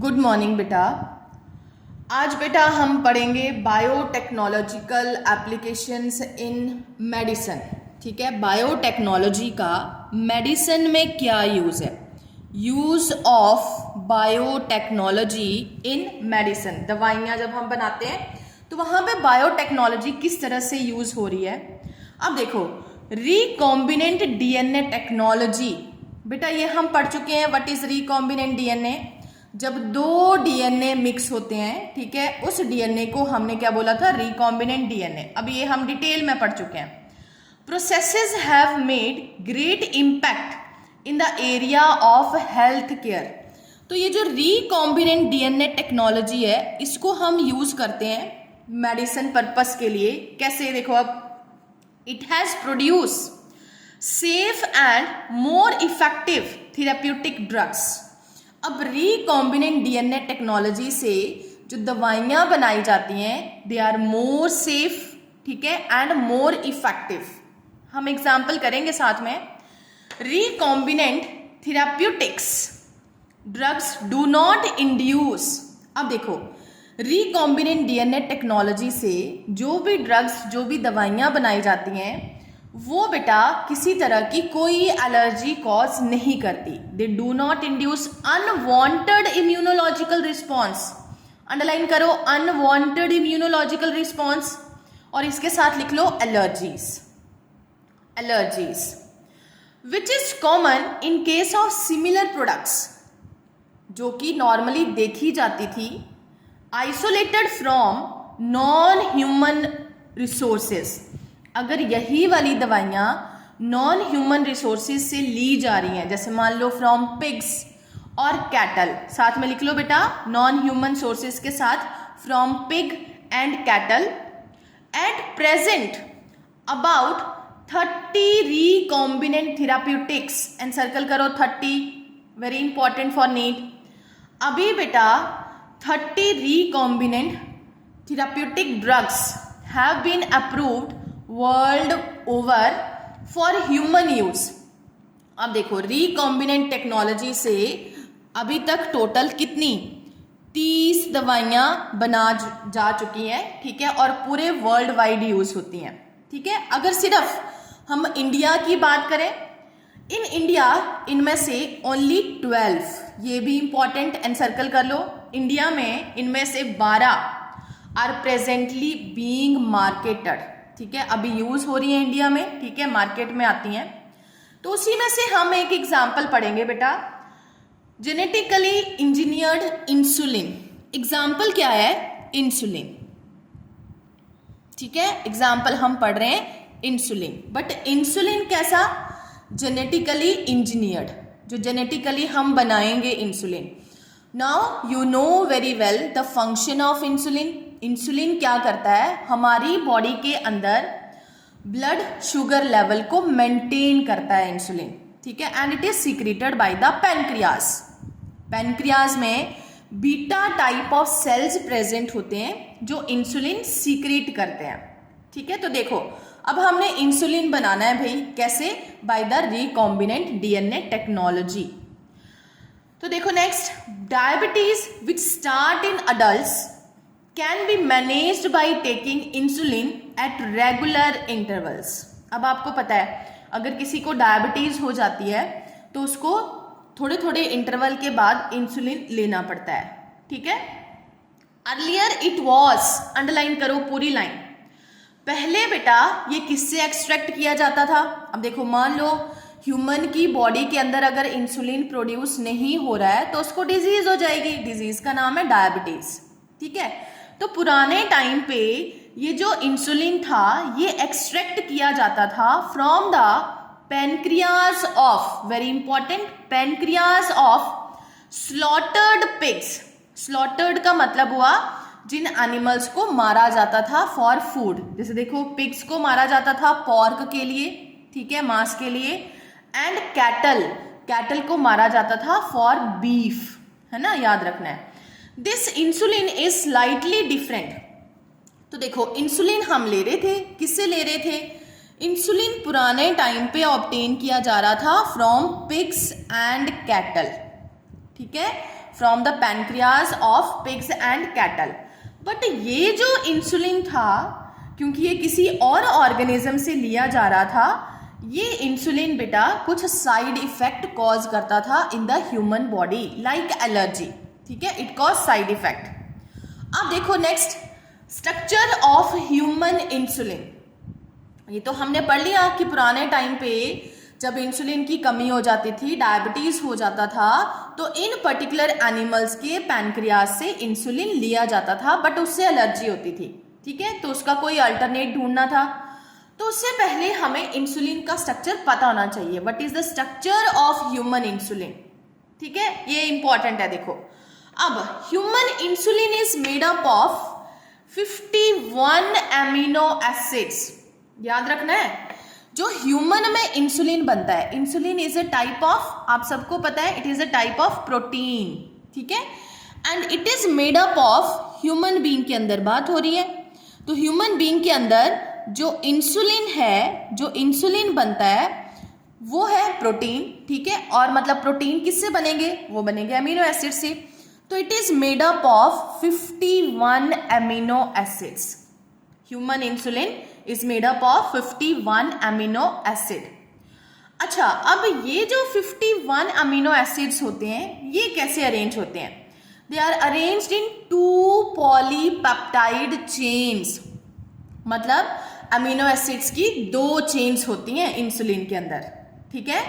Good morning बेटा। आज बेटा हम पढ़ेंगे बायोटेक्नोलॉजिकल एप्लीकेशंस इन मेडिसिन। ठीक है, बायोटेक्नोलॉजी का मेडिसिन में क्या यूज़ है, use of biotechnology in medicine. दवाइयाँ जब हम बनाते हैं तो वहाँ पे बायोटेक्नोलॉजी किस तरह से यूज़ हो रही है। अब देखो, रिकॉम्बिनेंट डीएनए टेक्नोलॉजी, बेटा ये हम पढ़ चुके हैं। What is recombinant DNA? जब दो डीएनए मिक्स होते हैं, ठीक है, उस डीएनए को हमने क्या बोला था, रिकॉम्बिनेंट डीएनए। अब ये हम डिटेल में पढ़ चुके हैं। Processes have made great impact in the area of health care. तो ये जो रिकॉम्बिनेंट डीएनए टेक्नोलॉजी है, इसको हम यूज करते हैं मेडिसिन पर्पस के लिए। कैसे? देखो, अब it has produce safe and more effective therapeutic drugs. अब रिकॉम्बिनेंट डीएनए टेक्नोलॉजी से जो दवाइयाँ बनाई जाती हैं, दे आर मोर सेफ, ठीक है, एंड मोर इफेक्टिव। हम एग्जाम्पल करेंगे साथ में। Recombinant therapeutics drugs do not induce. अब देखो, रिकॉम्बिनेंट डीएनए टेक्नोलॉजी से जो भी ड्रग्स, जो भी दवाइयाँ बनाई जाती हैं, वो बेटा किसी तरह की कोई एलर्जी कॉज नहीं करती। They do not induce unwanted immunological response. Underline करो, अनवांटेड इम्यूनोलॉजिकल रिस्पॉन्स, और इसके साथ लिख लो allergies. Allergies which is common in case of similar products, जो कि नॉर्मली देखी जाती थी, isolated from non human resources. अगर यही वाली दवाइयाँ नॉन ह्यूमन रिसोर्सेज से ली जा रही हैं, जैसे मान लो फ्रॉम पिग्स और कैटल, साथ में लिख लो बेटा, नॉन ह्यूमन सोर्सेज के साथ from pig and cattle. At present about 30 recombinant therapeutics, and circle करो 30, वेरी इंपॉर्टेंट फॉर नीट। अभी बेटा 30 recombinant therapeutic drugs have been approved world over for human use. अब देखो, रिकॉम्बिनेंट टेक्नोलॉजी से अभी तक टोटल कितनी 30 दवाइयाँ बना जा चुकी हैं, ठीक है, और पूरे वर्ल्ड वाइड यूज होती हैं, ठीक है। अगर सिर्फ हम इंडिया की बात करें, इन इंडिया इनमें से ओनली 12, ये भी इंपॉर्टेंट, एंड सर्कल कर लो, इंडिया में इनमें से 12 आर प्रेजेंटली बीइंग मार्केटेड, ठीक है, अभी यूज हो रही है इंडिया में, ठीक है, मार्केट में आती हैं। तो उसी में से हम एक एग्जाम्पल पढ़ेंगे बेटा, जेनेटिकली इंजीनियर्ड इंसुलिन। एग्जाम्पल क्या है? इंसुलिन, ठीक है, एग्जाम्पल हम पढ़ रहे हैं इंसुलिन। बट इंसुलिन कैसा? जेनेटिकली इंजीनियर्ड, जो जेनेटिकली हम बनाएंगे insulin. Now you know very well the function of insulin. Insulin क्या करता है? हमारी बॉडी के अंदर ब्लड शुगर लेवल को मेंटेन करता है इंसुलिन, ठीक है, and it is secreted by the pancreas. Pancreas में beta type of cells present होते हैं जो इंसुलिन सीक्रेट करते हैं, ठीक है। तो देखो, अब हमने इंसुलिन बनाना है भाई, कैसे? By the recombinant DNA technology. तो देखो next, diabetes which start in adults can be managed by taking insulin at regular intervals. अब आपको पता है, अगर किसी को डायबिटीज हो जाती है तो उसको थोड़े थोड़े इंटरवल के बाद इंसुलिन लेना पड़ता है, ठीक है। अर्लियर इट वॉज, अंडरलाइन करो पूरी लाइन, पहले बेटा ये किससे एक्सट्रैक्ट किया जाता था? अब देखो, मान लो ह्यूमन की बॉडी के अंदर अगर इंसुलिन प्रोड्यूस नहीं हो रहा है तो उसको डिजीज हो जाएगी। डिजीज का नाम है डायबिटीज, ठीक है। तो पुराने टाइम पे ये जो इंसुलिन था, ये एक्सट्रैक्ट किया जाता था from the pancreas of, very important, pancreas of slaughtered pigs. Slaughtered का मतलब हुआ जिन एनिमल्स को मारा जाता था फॉर फूड। जैसे देखो, पिग्स को मारा जाता था पॉर्क के लिए, ठीक है, मांस के लिए, एंड कैटल, कैटल को मारा जाता था फॉर बीफ, है ना, याद रखना है। This insulin is slightly different. तो देखो, इंसुलिन हम ले रहे थे, किससे ले रहे थे? इंसुलिन पुराने टाइम पे ऑब्टेन किया जा रहा था फ्रॉम पिग्स एंड कैटल, ठीक है, from the pancreas of pigs and cattle. But ये जो इंसुलिन था, क्योंकि ये किसी और ऑर्गेनिज्म से लिया जा रहा था, ये इंसुलिन बेटा कुछ साइड इफेक्ट कॉज करता था in the human body, like allergy. ठीक है, इट कॉज साइड इफेक्ट। अब देखो next, structure of human insulin. ये तो हमने पढ़ लिया कि पुराने टाइम पे जब इंसुलिन की कमी हो जाती थी, डायबिटीज हो जाता था, तो इन पर्टिकुलर एनिमल्स के पैनक्रियाज से इंसुलिन लिया जाता था, बट उससे एलर्जी होती थी। ठीक है, तो उसका कोई अल्टरनेट ढूंढना था। तो उससे पहले हमें इंसुलिन का स्ट्रक्चर पता होना चाहिए। What is the structure of human insulin? ठीक है, ये इंपॉर्टेंट है। देखो, अब human insulin is made up of 51 amino acids. याद रखना है, जो ह्यूमन में इंसुलिन बनता है, insulin is a type of, आप सबको पता है, it is a type of protein. ठीक है, and it is made up of, human being के अंदर बात हो रही है, तो ह्यूमन बीइंग के अंदर जो इंसुलिन है, जो इंसुलिन बनता है वो है प्रोटीन। ठीक है, और मतलब प्रोटीन किससे बनेंगे? वो बनेंगे अमीनो एसिड से। तो it is made up of 51 amino acids. Human insulin is made up of 51 amino acid. अच्छा, अब ये जो 51 अमीनो एसिड्स होते हैं, ये कैसे अरेंज होते हैं? They are arranged in 2 polypeptide chains. मतलब अमीनो एसिड्स की 2 चेन्स होती हैं इंसुलिन के अंदर। ठीक है,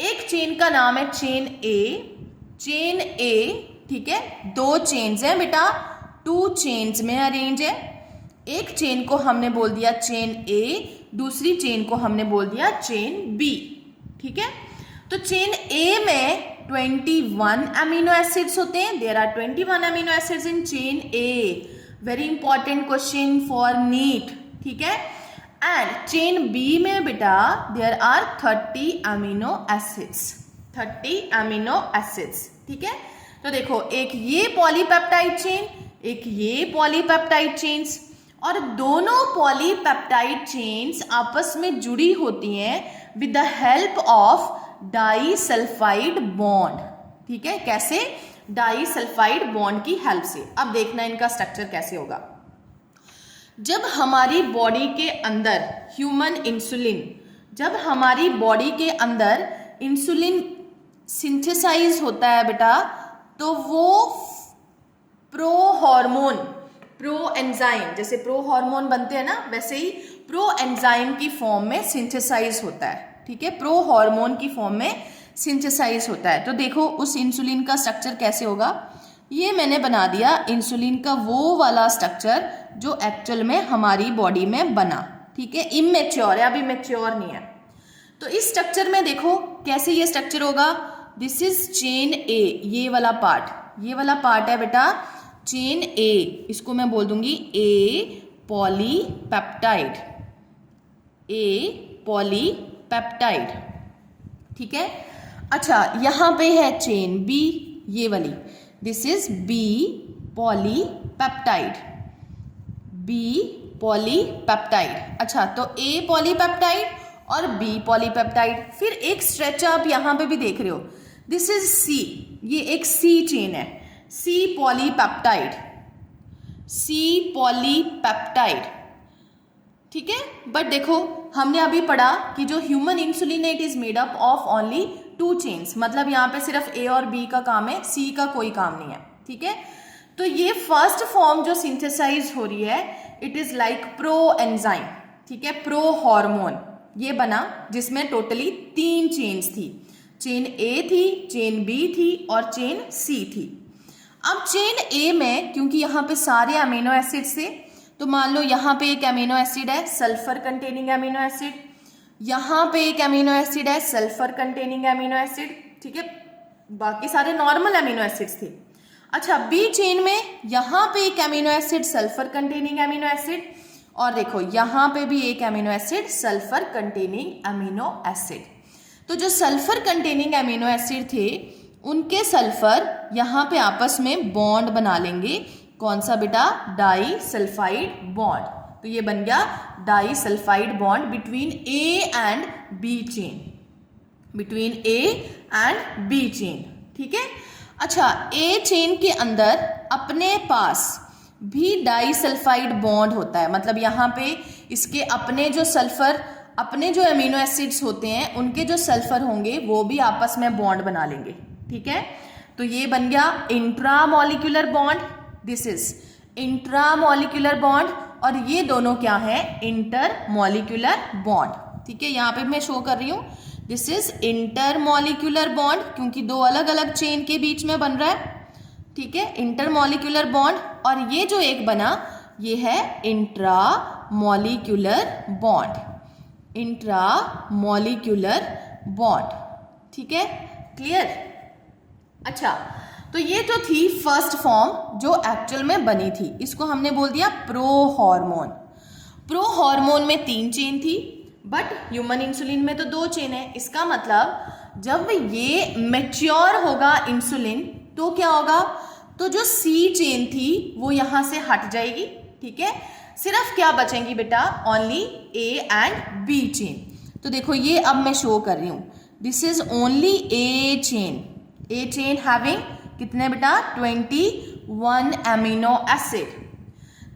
एक चेन का नाम है चेन ए। ठीक है, 2 चेन्स हैं बेटा, 2 चेन्स में अरेंज है। एक चेन को हमने बोल दिया चेन ए, दूसरी चेन को हमने बोल दिया चेन बी। ठीक है, तो चेन ए में 21 अमीनो एसिड्स होते हैं। There are 21 amino acids in chain A. Very important question for NEET. ठीक है, एंड चेन बी में बेटा there are 30 amino acids. 30 amino acids. ठीक है, तो देखो, एक ये पॉलीपेप्टाइड चेन, एक ये पॉलीपेप्टाइड चेन्स, और दोनों पॉलीपेप्टाइड चेन्स आपस में जुड़ी होती हैं with the help of disulphide bond. ठीक है, कैसे? डाइसल्फाइड बॉन्ड की हेल्प से। अब देखना इनका स्ट्रक्चर कैसे होगा। जब हमारी बॉडी के अंदर ह्यूमन इंसुलिन, जब हमारी बॉडी के अंदर इंसुलिन सिंथेसाइज होता है बेटा, तो वो प्रो हार्मोन, प्रो एंजाइम, जैसे प्रो हार्मोन बनते हैं ना, वैसे ही प्रो एंजाइम की फॉर्म में सिंथेसाइज होता है। ठीक है, प्रो हार्मोन की फॉर्म में सिंथेसाइज होता है। तो देखो उस इंसुलिन का स्ट्रक्चर कैसे होगा। ये मैंने बना दिया इंसुलिन का वो वाला स्ट्रक्चर जो एक्चुअल में हमारी बॉडी में बना। ठीक है, इमेच्योर है, अभी मैच्योर नहीं है। तो इस स्ट्रक्चर में देखो कैसे ये स्ट्रक्चर होगा। दिस इज चेन ए, ये वाला पार्ट है बेटा चेन ए। इसको मैं बोल दूंगी ए पॉलीपेप्टाइड। ठीक है, अच्छा, यहां पे है चेन बी, ये वाली, दिस इज बी पॉलीपेप्टाइड। अच्छा, तो ए पॉलीपेप्टाइड और बी पॉलीपेप्टाइड। फिर एक स्ट्रेच आप यहां पे भी देख रहे हो, दिस इज सी, ये एक सी चेन है, सी पॉलीपेप्टाइड। ठीक है, बट देखो हमने अभी पढ़ा कि जो ह्यूमन इंसुलिन है it is made up of only 2 chains. मतलब यहाँ पे सिर्फ ए और बी का काम है, सी का कोई काम नहीं है। ठीक है, तो ये फर्स्ट फॉर्म जो सिंथेसाइज हो रही है it is like pro enzyme. ठीक है, प्रो हार्मोन ये बना, जिसमें टोटली 3 चेन्स थी। चेन ए थी, चेन बी थी और चेन सी थी। अब चेन ए में क्योंकि यहाँ पे सारे अमीनो एसिड्स थे, तो मान लो यहाँ पे एक अमीनो एसिड है सल्फर कंटेनिंग अमीनो एसिड, यहाँ पे एक अमीनो एसिड है सल्फर कंटेनिंग अमीनो एसिड। ठीक है, बाकी सारे नॉर्मल अमीनो एसिड्स थे। अच्छा, बी चेन में यहाँ पे एक amino acid sulphur containing amino acid, और देखो यहाँ पे भी एक amino acid sulphur containing amino acid. तो जो सल्फर कंटेनिंग अमीनो एसिड थे उनके सल्फर यहाँ पे आपस में बॉन्ड बना लेंगे। कौन सा बेटा? Disulphide bond. तो ये बन गया disulphide bond between A and B chain, between A and B chain. ठीक है, अच्छा, ए चेन के अंदर अपने पास भी डाइसल्फाइड बॉन्ड होता है, मतलब यहाँ पे इसके अपने जो सल्फर, अपने जो अमीनो एसिड्स होते हैं उनके जो सल्फर होंगे वो भी आपस में बॉन्ड बना लेंगे। ठीक है, तो ये बन गया intramolecular bond, this is intramolecular bond, और ये दोनों क्या है, इंटरमॉलिक्यूलर बॉन्ड। ठीक है, यहाँ पे मैं शो कर रही हूँ, दिस इज इंटरमॉलिक्यूलर बॉन्ड, क्योंकि दो अलग अलग चेन के बीच में बन रहा है। ठीक है, इंटरमॉलिक्यूलर बॉन्ड, और ये जो एक बना ये है इंट्रामॉलिक्यूलर बॉन्ड, इंट्रामॉलिक्यूलर बॉन्ड। ठीक है, क्लियर। अच्छा, तो ये जो थी फर्स्ट फॉर्म जो एक्चुअल में बनी थी, इसको हमने बोल दिया प्रो हार्मोन। प्रो हार्मोन में 3 चेन थी, बट ह्यूमन इंसुलिन में तो 2 चेन है। इसका मतलब जब ये मैच्योर होगा इंसुलिन तो क्या होगा, तो जो सी चेन थी वो यहां से हट जाएगी। ठीक है, सिर्फ क्या बचेंगी बेटा, only A and B chain. तो देखो ये अब मैं शो कर रही हूं, this is only A chain, A chain having कितने बेटा, 21 amino acid.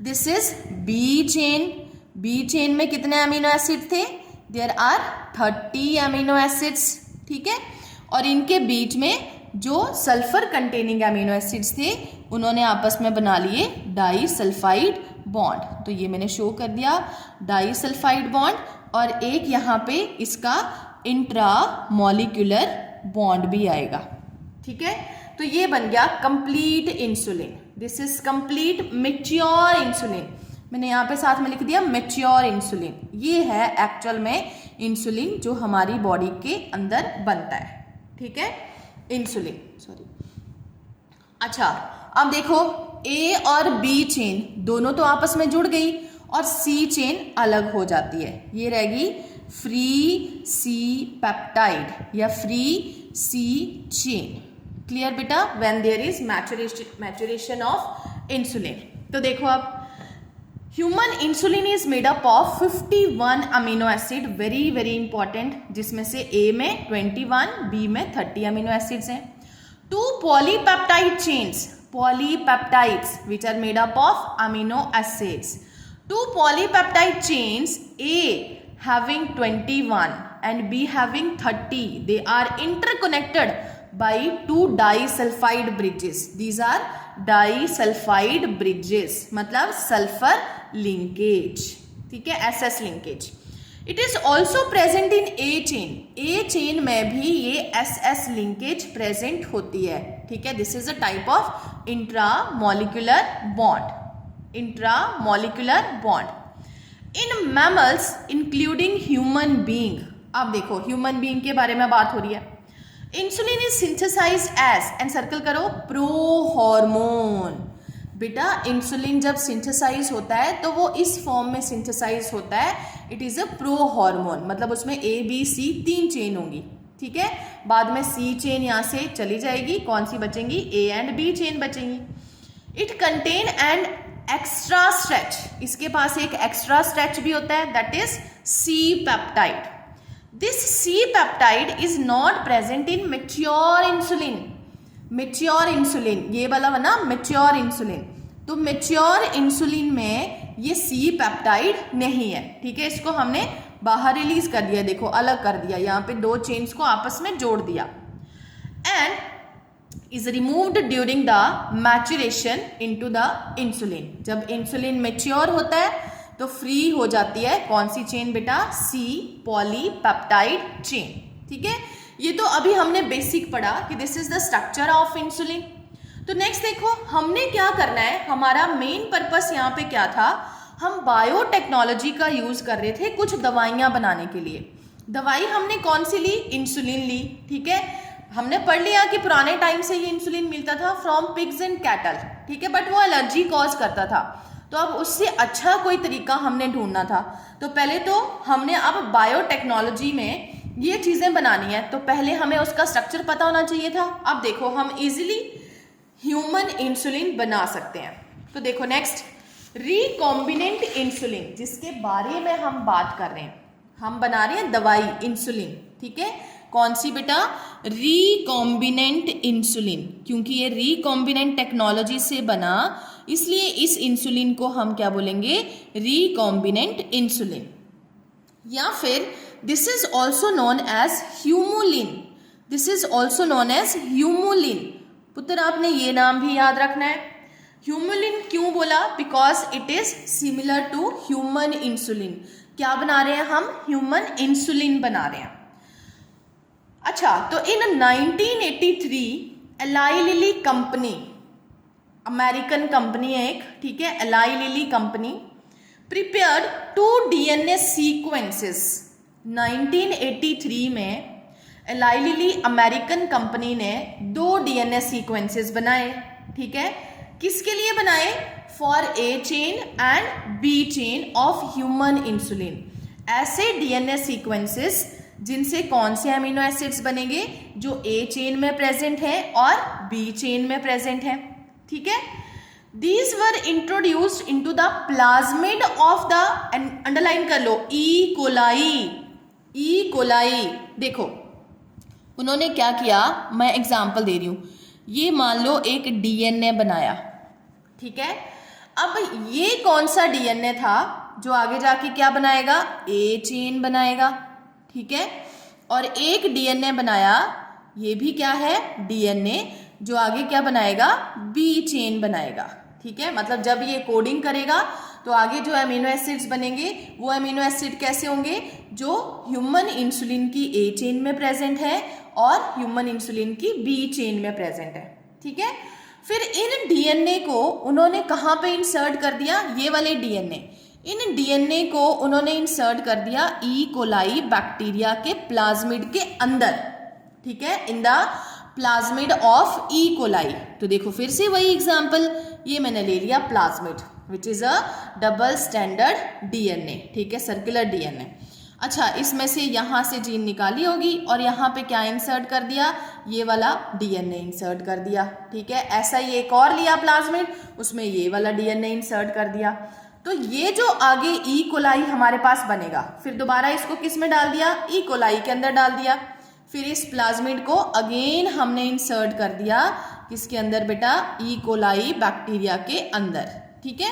This is B chain, B chain में कितने अमीनो एसिड थे, देयर आर 30 अमीनो एसिड्स। ठीक है, और इनके बीच में जो सल्फर कंटेनिंग अमीनो एसिड्स थे उन्होंने आपस में बना लिए डाइसल्फाइड बॉन्ड। तो ये मैंने शो कर दिया डाइसल्फाइड बॉन्ड, और एक यहाँ पे इसका इंट्रामॉलिक्यूलर बॉन्ड भी आएगा। ठीक है, तो ये बन गया complete insulin, this is complete mature insulin. मैंने यहाँ पे साथ में लिख दिया मैच्योर इंसुलिन, ये है एक्चुअल में इंसुलिन जो हमारी बॉडी के अंदर बनता है। ठीक है, इंसुलिन, सॉरी। अच्छा, अब देखो ए और बी चेन दोनों तो आपस में जुड़ गई और सी चेन अलग हो जाती है, ये रहेगी फ्री सी पेप्टाइड या फ्री सी चेन। क्लियर बेटा, when there is maturation of insulin. तो देखो अब human insulin is made up of 51 amino acid, very very important, जिसमें से ए में 21, बी में 30 अमीनो एसिड्स हैं। 2 polypeptide chains, polypeptides which are made up of amino acids. 2 polypeptide chains, A having 21 and B having 30, they are interconnected by 2 disulfide bridges. These are disulfide bridges, मतलब sulphur linkage. ठीक है, SS linkage. It is also present in A chain, A chain में भी ये SS linkage present होती है। ठीक है, this is a type of intramolecular bond, intramolecular bond in mammals including human being. अब देखो ह्यूमन बीइंग के बारे में बात हो रही है। Insulin is synthesised as, and circle करो, प्रो हार्मोन। बेटा इंसुलिन जब सिंथेसाइज होता है तो वो इस फॉर्म में सिंथेसाइज होता है, it is a pro hormone, मतलब उसमें ए बी सी 3 चेन होंगी। ठीक है, बाद में सी चेन यहाँ से चली जाएगी, कौन सी बचेंगी, ए एंड बी चेन बचेंगी। It contain and extra stretch, इसके पास एक एक्स्ट्रा स्ट्रेच भी होता है, that is C peptide. This C peptide is not present in mature insulin. Mature insulin ये वाला बना मैच्योर इंसुलिन, तो मैच्योर इंसुलिन में ये सी पेप्टाइड नहीं है। ठीक है, इसको हमने बाहर रिलीज कर दिया, देखो अलग कर दिया, यहाँ पे 2 चेन्स को आपस में जोड़ दिया। And is removed during the maturation into the insulin। जब इंसुलिन मेच्योर होता है तो फ्री हो जाती है कौन सी चेन बेटा, सी पॉलीपेप्टाइड चेन। ठीक है, ये तो अभी हमने बेसिक पढ़ा कि this is the structure of insulin. तो नेक्स्ट देखो हमने क्या करना है, हमारा मेन पर्पस यहाँ पे क्या था, हम बायोटेक्नोलॉजी का यूज कर रहे थे कुछ दवाइयाँ बनाने के लिए। दवाई हमने कौन सी ली, इंसुलिन ली। ठीक है, हमने पढ़ लिया कि पुराने टाइम से ये इंसुलिन मिलता था फ्रॉम पिग्स एंड कैटल। ठीक है, बट वो एलर्जी कॉज करता था, तो अब उससे अच्छा कोई तरीका हमने ढूंढना था। तो पहले तो हमने अब बायोटेक्नोलॉजी में ये चीज़ें बनानी है, तो पहले हमें उसका स्ट्रक्चर पता होना चाहिए था। अब देखो हम इजीली ह्यूमन इंसुलिन बना सकते हैं। तो देखो नेक्स्ट, रिकॉम्बिनेंट इंसुलिन, जिसके बारे में हम बात कर रहे हैं, हम बना रहे हैं दवाई इंसुलिन। ठीक है, कौन सी बेटा, रिकॉम्बिनेंट इंसुलिन, क्योंकि ये रिकॉम्बिनेंट टेक्नोलॉजी से बना, इसलिए इस इंसुलिन को हम क्या बोलेंगे, रिकॉम्बिनेंट इंसुलिन। या फिर this is also known as Humulin, this is also known as Humulin. पुत्र आपने ये नाम भी याद रखना है। ह्यूमुलिन क्यों बोला, because it is similar to human insulin. क्या बना रहे हैं हम, ह्यूमन इंसुलिन बना रहे हैं। अच्छा, तो इन 1983 ally lily company, American company है एक, ठीक है, ally lily company prepared 2 DNA sequences. 1983 में एलाई लिली अमेरिकन कंपनी ने 2 DNA सीक्वेंसेस बनाए, ठीक है। किसके लिए बनाए, for A chain and B chain of human insulin. ऐसे DNA सीक्वेंसेस जिनसे कौन से अमीनो एसिड्स बनेंगे, जो A चेन में प्रेजेंट है और B चेन में प्रेजेंट है, ठीक है। These were introduced into the plasmid of the, underline कर लो, ई कोलाई। देखो उन्होंने क्या किया, मैं एग्जाम्पल दे रही हूं। ये मान लो एक DNA बनाया, ठीक है। अब ये कौन सा DNA था जो आगे जाके क्या बनाएगा, A चेन बनाएगा, ठीक है। और एक DNA बनाया, ये भी क्या है, DNA, जो आगे क्या बनाएगा, B चेन बनाएगा, ठीक है। मतलब जब ये कोडिंग करेगा तो आगे जो अमीनो एसिड्स बनेंगे वो अमीनो एसिड कैसे होंगे, जो ह्यूमन इंसुलिन की A चेन में प्रेजेंट है और ह्यूमन इंसुलिन की B चेन में प्रेजेंट है, ठीक है। फिर इन DNA को उन्होंने कहाँ पे इंसर्ट कर दिया, ये वाले DNA, इन DNA को उन्होंने इंसर्ट कर दिया ई कोलाई बैक्टीरिया के प्लाज्मिड के अंदर, ठीक है, in the plasmid of E coli. तो देखो फिर से वही एग्जाम्पल, ये मैंने ले लिया plasmid which is a double standard DNA, ठीक है, सर्कुलर DNA। अच्छा, इसमें से यहाँ से जीन निकाली होगी और यहाँ पे क्या इंसर्ट कर दिया, ये वाला DNA इंसर्ट कर दिया, ठीक है। ऐसा ही एक और लिया प्लाज्मिड, उसमें ये वाला DNA इंसर्ट कर दिया। तो ये जो आगे ई कोलाई हमारे पास बनेगा, फिर दोबारा इसको किस में डाल दिया, ई कोलाई के अंदर डाल दिया। फिर इस प्लाज्मिड को अगेन हमने इंसर्ट कर दिया किसके अंदर बेटा, ई कोलाई बैक्टीरिया के अंदर, ठीक है।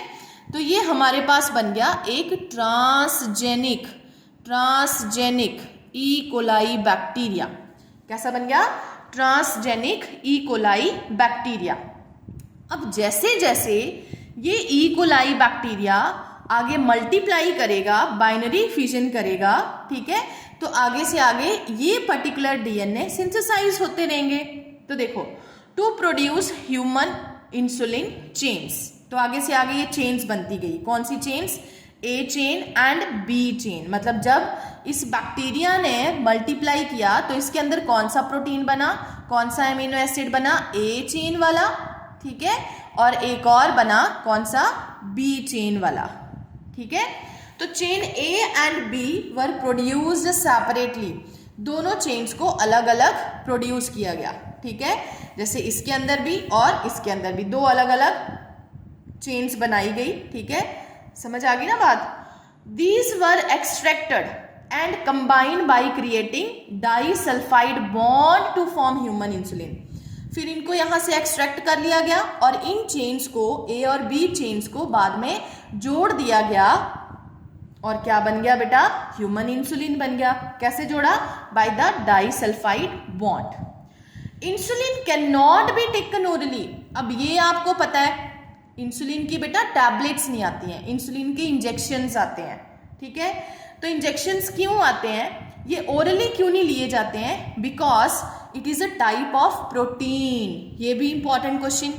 तो ये हमारे पास बन गया एक ट्रांसजेनिक ई कोलाई बैक्टीरिया। कैसा बन गया, ट्रांसजेनिक ई कोलाई बैक्टीरिया। अब जैसे जैसे ये ई कोलाई बैक्टीरिया आगे मल्टीप्लाई करेगा, बाइनरी फिजन करेगा, ठीक है, तो आगे से आगे ये पर्टिकुलर DNA सिंथेसाइज होते रहेंगे। तो देखो, to produce human insulin chains, तो आगे से आगे ये चेन्स बनती गई। कौन सी chains, A chain and B chain. मतलब जब इस बैक्टीरिया ने मल्टीप्लाई किया तो इसके अंदर कौन सा प्रोटीन बना, कौन सा अमीनो एसिड बना, A चेन वाला, ठीक है, और एक और बना कौन सा, B चेन वाला, ठीक है। तो chain A and B were produced separately, दोनों चेन्स को अलग अलग प्रोड्यूस किया गया, ठीक है। जैसे इसके अंदर भी और इसके अंदर भी दो अलग अलग चेन्स बनाई गई, ठीक है, समझ आ गई ना बात। These were extracted and combined by creating disulphide bond to form human insulin. फिर इनको यहाँ से एक्सट्रैक्ट कर लिया गया और इन चेन्स को, A और B चेन्स को बाद में जोड़ दिया गया और क्या बन गया बेटा, ह्यूमन इंसुलिन बन गया। कैसे जोड़ा, by the disulphide bond. Insulin can not be taken orally. अब ये आपको पता है, इंसुलिन की बेटा टैबलेट्स नहीं आती हैं, इंसुलिन के इंजेक्शंस आते हैं, ठीक है। तो इंजेक्शंस क्यों आते हैं, ये ओरली क्यों नहीं लिए जाते हैं, because it is a type of protein. ये भी इंपॉर्टेंट क्वेश्चन।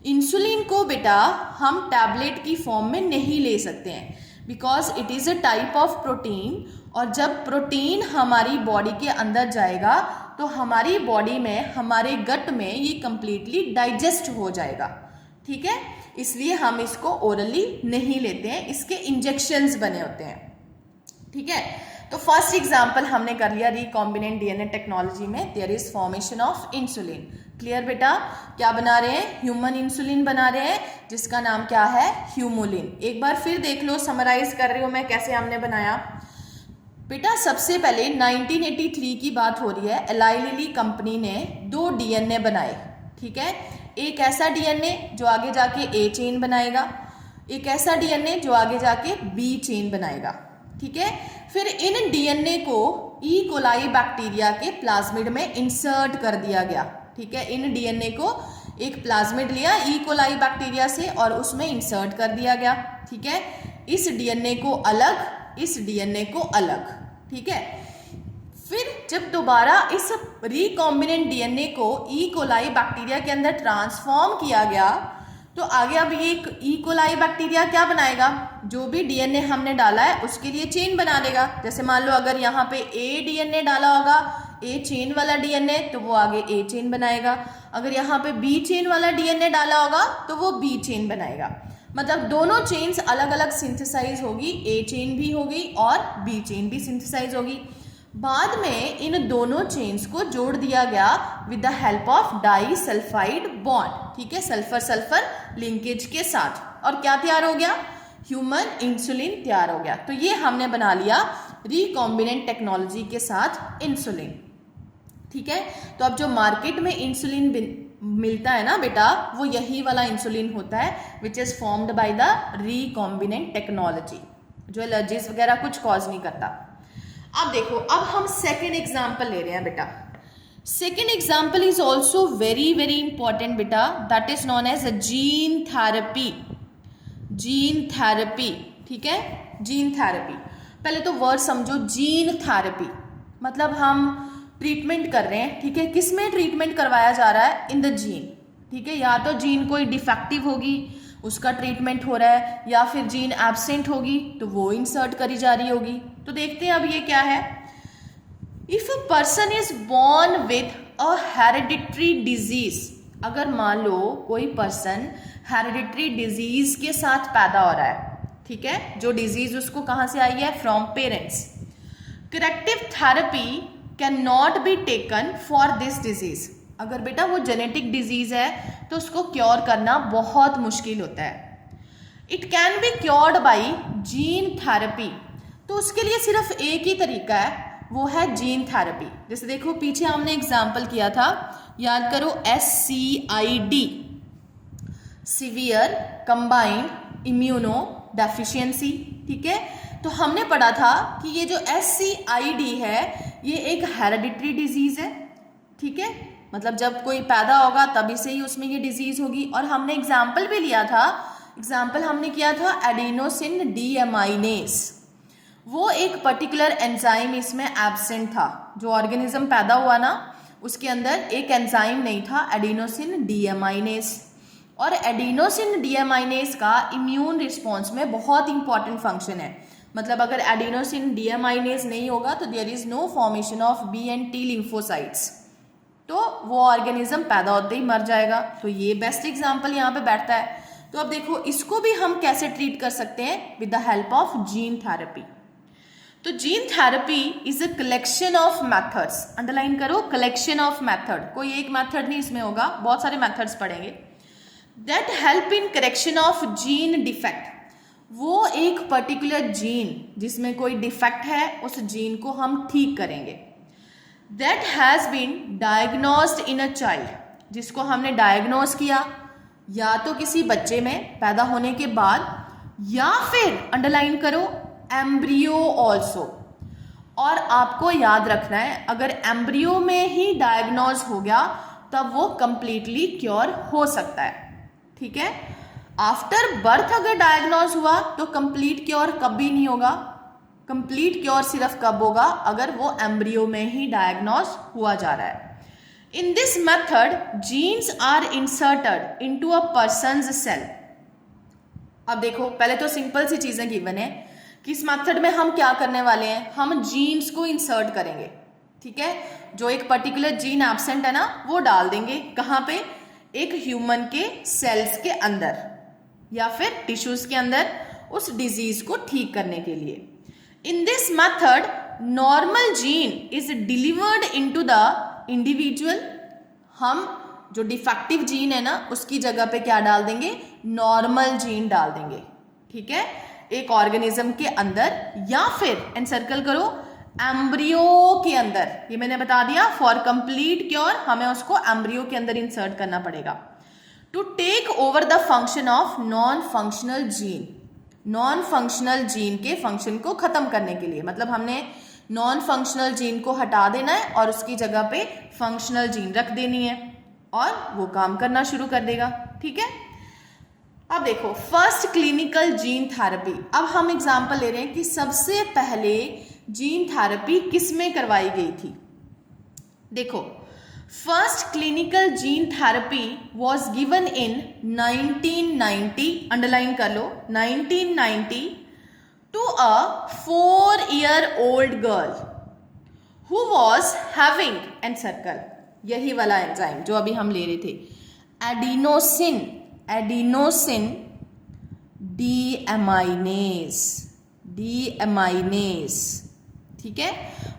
इंसुलिन को बेटा हम टैबलेट की फॉर्म में नहीं ले सकते हैं, because it is a type of protein. और जब प्रोटीन हमारी बॉडी के अंदर जाएगा तो हमारी बॉडी में, हमारे गट में ये कंप्लीटली डाइजेस्ट हो जाएगा, ठीक है। इसलिए हम इसको ओरली नहीं लेते हैं, इसके इंजेक्शंस बने होते हैं, ठीक है। तो फर्स्ट एग्जांपल हमने कर लिया, रिकॉम्बिनेंट DNA टेक्नोलॉजी में there is formation of insulin. Clear बेटा, क्या बना रहे हैं, ह्यूमन इंसुलिन बना रहे हैं, जिसका नाम क्या है, ह्यूमुलिन। एक बार फिर देख लो, समराइज कर रही हूं मैं कैसे हमने बनाया। बेटा सबसे पहले 1983 की बात हो रही है। एलाई लिली कंपनी ने 2 डीएनए बनाए, ठीक है। एक ऐसा डीएनए जो आगे जाके ए चेन बनाएगा, एक ऐसा डीएनए जो आगे जाके बी चेन बनाएगा, ठीक है। फिर इन डीएनए को ई कोलाई बैक्टीरिया के प्लाज्मिड में इंसर्ट कर दिया गया, ठीक है। इन डीएनए को एक प्लाज्मिड लिया ई कोलाई बैक्टीरिया से और उसमें इंसर्ट कर दिया गया, ठीक है। इस डीएनए को अलग, इस डीएनए को अलग, ठीक है। फिर जब दोबारा इस रिकॉम्बिनेंट डीएनए को ई कोलाई बैक्टीरिया के अंदर ट्रांसफॉर्म किया गया तो आगे अब ये ई कोलाई बैक्टीरिया क्या बनाएगा, जो भी डीएनए हमने डाला है उसके लिए चेन बना देगा। जैसे मान लो अगर यहाँ पे ए डीएनए डाला होगा, ए चेन वाला डीएनए, तो वो आगे ए चेन बनाएगा। अगर यहाँ पे बी चेन वाला डीएनए डाला होगा तो वो बी चेन बनाएगा। मतलब दोनों चेन्स अलग अलग सिंथेसाइज होगी, ए चेन भी होगी और बी चेन भी सिंथेसाइज होगी। बाद में इन दोनों चेन्स को जोड़ दिया गया with the help of disulphide bond, ठीक है, सल्फर सल्फर लिंकेज के साथ। और क्या तैयार हो गया, ह्यूमन इंसुलिन तैयार हो गया। तो ये हमने बना लिया रिकॉम्बिनेंट टेक्नोलॉजी के साथ इंसुलिन, ठीक है। तो अब जो मार्केट में इंसुलिन मिलता है ना बेटा, वो यही वाला इंसुलिन होता है which is formed by the recombinant technology, जो एलर्जीज वगैरह कुछ कॉज नहीं करता। अब देखो, अब हम सेकेंड एग्जाम्पल ले रहे हैं बेटा। Second example is also very very important बेटा, that is known as gene therapy. Gene therapy, ठीक है, जीन थेरेपी। पहले तो वर्ड समझो, जीन थेरेपी मतलब हम ट्रीटमेंट कर रहे हैं, ठीक है। किस में ट्रीटमेंट करवाया जा रहा है, इन द जीन, ठीक है। या तो जीन कोई डिफेक्टिव होगी उसका ट्रीटमेंट हो रहा है, या फिर जीन एब्सेंट होगी तो वो इंसर्ट करी जा रही होगी। तो देखते हैं अब ये क्या है। If a person is born with a hereditary disease, अगर मान लो कोई पर्सन हेरिडिटरी डिजीज के साथ पैदा हो रहा है, ठीक है, जो डिजीज उसको कहाँ से आई है, from parents, corrective therapy can not be taken for this disease. अगर बेटा वो जेनेटिक डिजीज है तो उसको क्योर करना बहुत मुश्किल होता है। It can be cured by gene therapy, तो उसके लिए सिर्फ एक ही तरीका है, वो है जीन थेरेपी। जैसे देखो पीछे हमने एग्जाम्पल किया था, याद करो, SCID, severe combined immuno deficiency, ठीक है। तो हमने पढ़ा था कि ये जो SCID है ये एक हेरिडिटरी डिजीज है, ठीक है। मतलब जब कोई पैदा होगा तभी से ही उसमें ये डिजीज होगी। और हमने एग्जाम्पल भी लिया था, एग्जाम्पल हमने किया था एडिनोसिन डीएमाइनेज। वो एक पर्टिकुलर एंजाइम इसमें एब्सेंट था, जो ऑर्गेनिज्म पैदा हुआ ना उसके अंदर एक एंजाइम नहीं था, एडिनोसिन डीएमाइनेज। और एडिनोसिन डीएमाइनेज का इम्यून रिस्पॉन्स में बहुत इंपॉर्टेंट फंक्शन है। मतलब अगर एडिनोसिन डीएमाइनेज नहीं होगा तो there is no formation of B and T lymphocytes, तो वो ऑर्गेनिज्म पैदा होते ही मर जाएगा। तो ये बेस्ट एग्जाम्पल यहाँ पे बैठता है। तो अब देखो इसको भी हम कैसे ट्रीट कर सकते हैं, with the help of gene therapy. तो gene therapy is a collection of methods, underline करो, कलेक्शन ऑफ मेथड, कोई एक मेथड नहीं इसमें होगा, बहुत सारे मेथड्स पढ़ेंगे, that help in correction of gene defect. वो एक पर्टिकुलर जीन जिसमें कोई डिफेक्ट है उस जीन को हम ठीक करेंगे। That has been diagnosed in a child, जिसको हमने डायग्नोज किया या तो किसी बच्चे में पैदा होने के बाद, या फिर अंडरलाइन करो एम्ब्रियो ऑल्सो। और आपको याद रखना है, अगर एम्ब्रियो में ही डायग्नोज हो गया तब वो कंप्लीटली क्योर हो सकता है, ठीक है। आफ्टर बर्थ अगर डायग्नोज हुआ तो कंप्लीट क्योर कभी नहीं होगा। कंप्लीट क्योर सिर्फ कब होगा, अगर वो एम्ब्रियो में ही डायग्नोज हुआ जा रहा है। In this method genes are inserted into a person's cell. अब देखो पहले तो सिंपल सी चीजें गिवन है कि इस मेथड में हम क्या करने वाले हैं, हम जीन्स को इंसर्ट करेंगे, ठीक है। जो एक पर्टिकुलर जीन एब्सेंट है ना वो डाल देंगे, कहाँ पे, एक ह्यूमन के सेल्स के अंदर या फिर टिश्यूज के अंदर, उस डिजीज को ठीक करने के लिए। इन this method normal gene is delivered into the individual. हम जो डिफेक्टिव जीन है ना उसकी जगह पे क्या डाल देंगे, नॉर्मल जीन डाल देंगे, ठीक है, एक ऑर्गेनिज्म के अंदर, या फिर एनसर्कल करो एम्ब्रियो के अंदर, ये मैंने बता दिया, फॉर कंप्लीट क्योर हमें उसको एम्ब्रियो के अंदर इंसर्ट करना पड़ेगा। To take over the function of non functional gene, non functional gene के फंक्शन को खत्म करने के लिए, मतलब हमने नॉन फंक्शनल जीन को हटा देना है और उसकी जगह पे फंक्शनल जीन रख देनी है और वो काम करना शुरू कर देगा। ठीक है, अब देखो फर्स्ट क्लिनिकल जीन थेरेपी। अब हम एग्जांपल ले रहे हैं कि सबसे पहले जीन थेरेपी किस में करवाई गई थी। देखो first clinical gene therapy was given in 1990, underline कर लो, 1990 to a 4-year-old girl who was having encircle, यही वाला एंजाइम जो अभी हम ले रहे थे, एडिनोसिन डीएमाइनेज। ठीक है,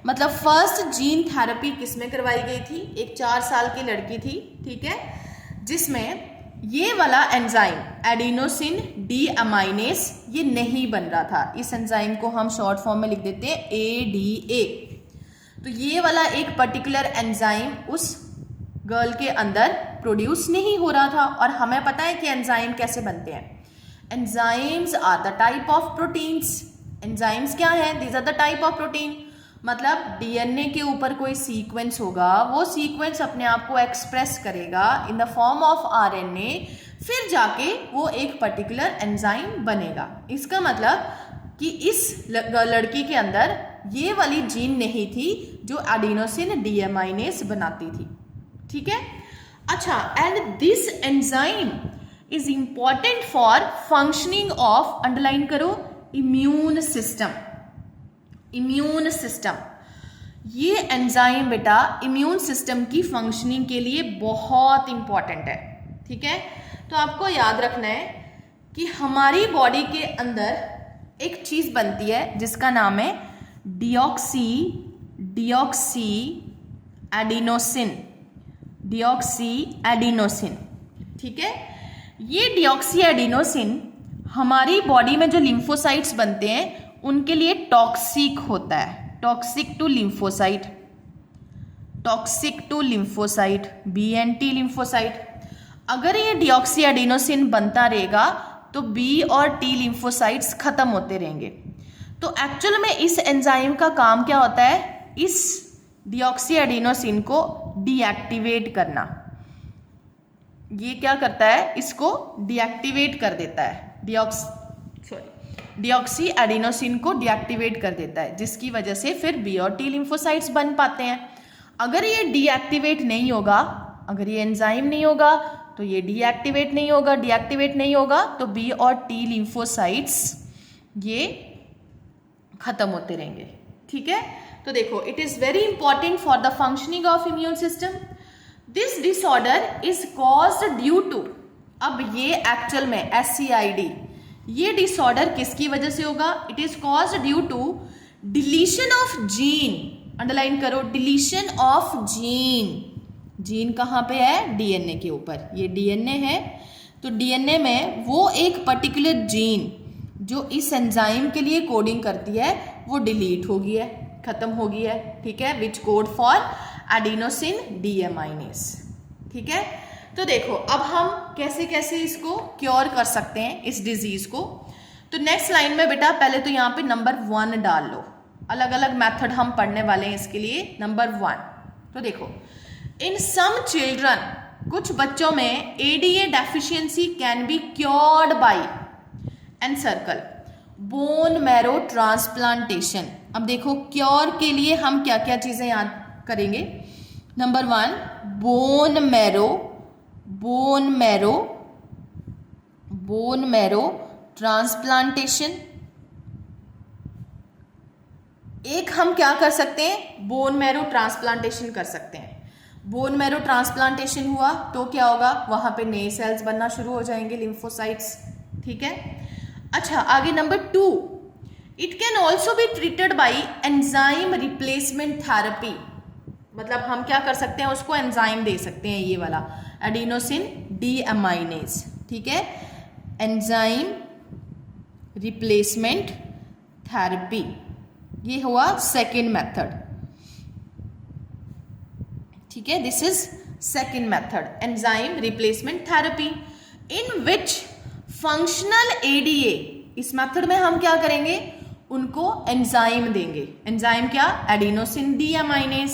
मतलब फर्स्ट जीन थेरेपी किस में करवाई गई थी, एक 4 साल की लड़की थी, ठीक है, जिसमें ये वाला एंजाइम एडिनोसिन डीएमाइनेज ये नहीं बन रहा था। इस एंजाइम को हम शॉर्ट फॉर्म में लिख देते हैं ADA। तो ये वाला एक पर्टिकुलर एंजाइम उस गर्ल के अंदर प्रोड्यूस नहीं हो रहा था। और हमें पता है कि एंजाइम कैसे बनते हैं। Enzymes are the type of proteins. Enzymes क्या है? These are the type of protein. मतलब डीएनए के ऊपर कोई सीक्वेंस होगा, वो सीक्वेंस अपने आप को एक्सप्रेस करेगा in the form of RNA, फिर जाके वो एक पर्टिकुलर एंजाइम बनेगा। इसका मतलब कि इस लड़की के अंदर ये वाली जीन नहीं थी जो एडिनोसिन डीएमाइनेज बनाती थी। ठीक है, अच्छा, and this enzyme is important for functioning of, underline करो, इम्यून सिस्टम। इम्यून सिस्टम, ये एंजाइम बेटा इम्यून सिस्टम की फंक्शनिंग के लिए बहुत इंपॉर्टेंट है। ठीक है, तो आपको याद रखना है कि हमारी बॉडी के अंदर एक चीज बनती है जिसका नाम है डिऑक्सी एडिनोसिन। ठीक है, ये डिऑक्सी एडिनोसिन हमारी बॉडी में जो लिम्फोसाइट्स बनते हैं उनके लिए टॉक्सिक होता है, toxic to lymphocyte, BNT lymphocyte. अगर ये डिऑक्सी एडिनोसिन बनता रहेगा तो B और T लिम्फोसाइट्स खत्म होते रहेंगे। तो एक्चुअल में इस एंजाइम का काम क्या होता है? इस डिऑक्सी एडिनोसिन को डीएक्टिवेट करना। ये क्या करता है? इसको डीएक्टिवेट कर देता है, डिऑक्सी एडिनोसिन को डीएक्टिवेट कर देता है, जिसकी वजह से फिर B और T लिम्फोसाइट्स बन पाते हैं। अगर ये डीएक्टिवेट नहीं होगा, अगर ये एंजाइम नहीं होगा तो ये डीएक्टिवेट नहीं होगा तो B और T लिम्फोसाइट्स ये खत्म होते रहेंगे। ठीक है, तो देखो it is very important for the functioning of immune system. This disorder is caused due to, अब ये एक्चुअल में SCID, ये डिसऑर्डर किसकी वजह से होगा? It is caused due to deletion of gene, underline करो, डिलीशन ऑफ जीन। जीन कहाँ पे है? डीएनए के ऊपर। ये डीएनए है, तो डीएनए में वो एक पर्टिकुलर जीन जो इस एंजाइम के लिए कोडिंग करती है वो डिलीट हो गई है, खत्म हो गई है। ठीक है, विच कोड फॉर एडिनोसिन डीएमाइनेज। ठीक है, तो देखो अब हम कैसे कैसे इसको क्योर कर सकते हैं इस डिजीज को। तो नेक्स्ट लाइन में बेटा पहले तो यहाँ पे नंबर 1 डाल लो। अलग अलग मेथड हम पढ़ने वाले हैं इसके लिए। नंबर 1, तो देखो इन सम चिल्ड्रन, कुछ बच्चों में ADA deficiency can be cured by encircle bone marrow transplantation. अब देखो क्योर के लिए हम क्या क्या चीजें याद करेंगे। Number 1, bone marrow transplantation. एक हम क्या कर सकते हैं? बोन मैरो ट्रांसप्लांटेशन कर सकते हैं। बोन मैरो ट्रांसप्लांटेशन हुआ तो क्या होगा? वहां पे नए सेल्स बनना शुरू हो जाएंगे, लिम्फोसाइट्स। ठीक है, अच्छा आगे number 2, it can also be treated by enzyme replacement therapy. मतलब हम क्या कर सकते हैं? उसको एंजाइम दे सकते हैं, ये वाला एडिनोसिन डीएमाइनेज। ठीक है, एंजाइम रिप्लेसमेंट थेरेपी। ये हुआ सेकेंड मेथड, ठीक है, this is second method, enzyme replacement therapy, in which functional ADA, इस मेथड में हम क्या करेंगे, उनको एंजाइम देंगे, एंजाइम क्या, adenosine deaminase,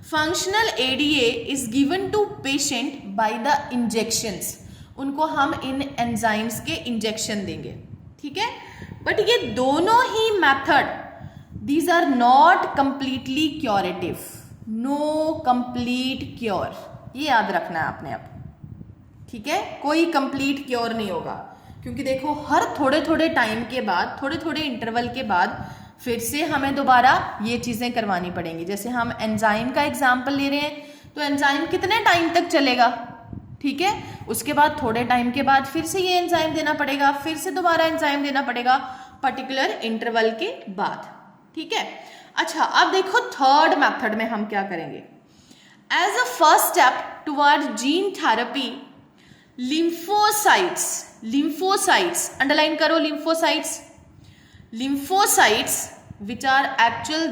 functional ADA is given to patient by the injections, उनको हम इन एंजाइम्स के इंजेक्शन देंगे, ठीक है। बट ये दोनों ही method, these are not completely curative, no complete cure, ये याद रखना है आपने अब, ठीक है, कोई कंप्लीट क्योर नहीं होगा, क्योंकि देखो हर थोड़े थोड़े टाइम के बाद, थोड़े थोड़े इंटरवल के बाद फिर से हमें दोबारा ये चीज़ें करवानी पड़ेंगी। जैसे हम एंजाइम का एग्जाम्पल ले रहे हैं तो एंजाइम कितने टाइम तक चलेगा, ठीक है, उसके बाद थोड़े टाइम के बाद फिर से ये एंजाइम देना पड़ेगा, फिर से दोबारा एंजाइम देना पड़ेगा पर्टिकुलर इंटरवल के बाद, ठीक है। अच्छा, अब देखो थर्ड मेथड में हम क्या करेंगे, as a first step toward gene therapy, lymphocytes, lymphocytes underline करो, lymphocytes, lymphocytes which are actually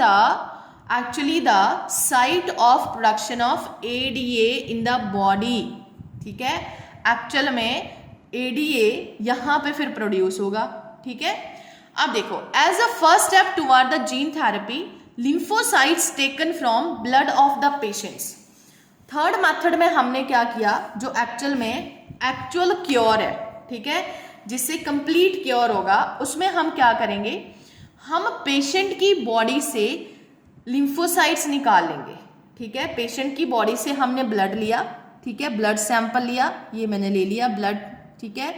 the site of production of ADA in the body, ठीक है, एक्चुअल में ADA यहाँ पे फिर प्रोड्यूस होगा, ठीक है। अब देखो, as a first step toward the gene therapy, lymphocytes taken from blood of the patients, third method में हमने क्या किया, जो एक्चुअल में एक्चुअल क्योर है, ठीक है, जिससे कंप्लीट क्योर होगा, उसमें हम क्या करेंगे, हम पेशेंट की बॉडी से लिम्फोसाइट्स निकाल लेंगे, ठीक है, पेशेंट की बॉडी से हमने ब्लड लिया, ठीक है, ब्लड सैंपल लिया, ये मैंने ले लिया ब्लड, ठीक है,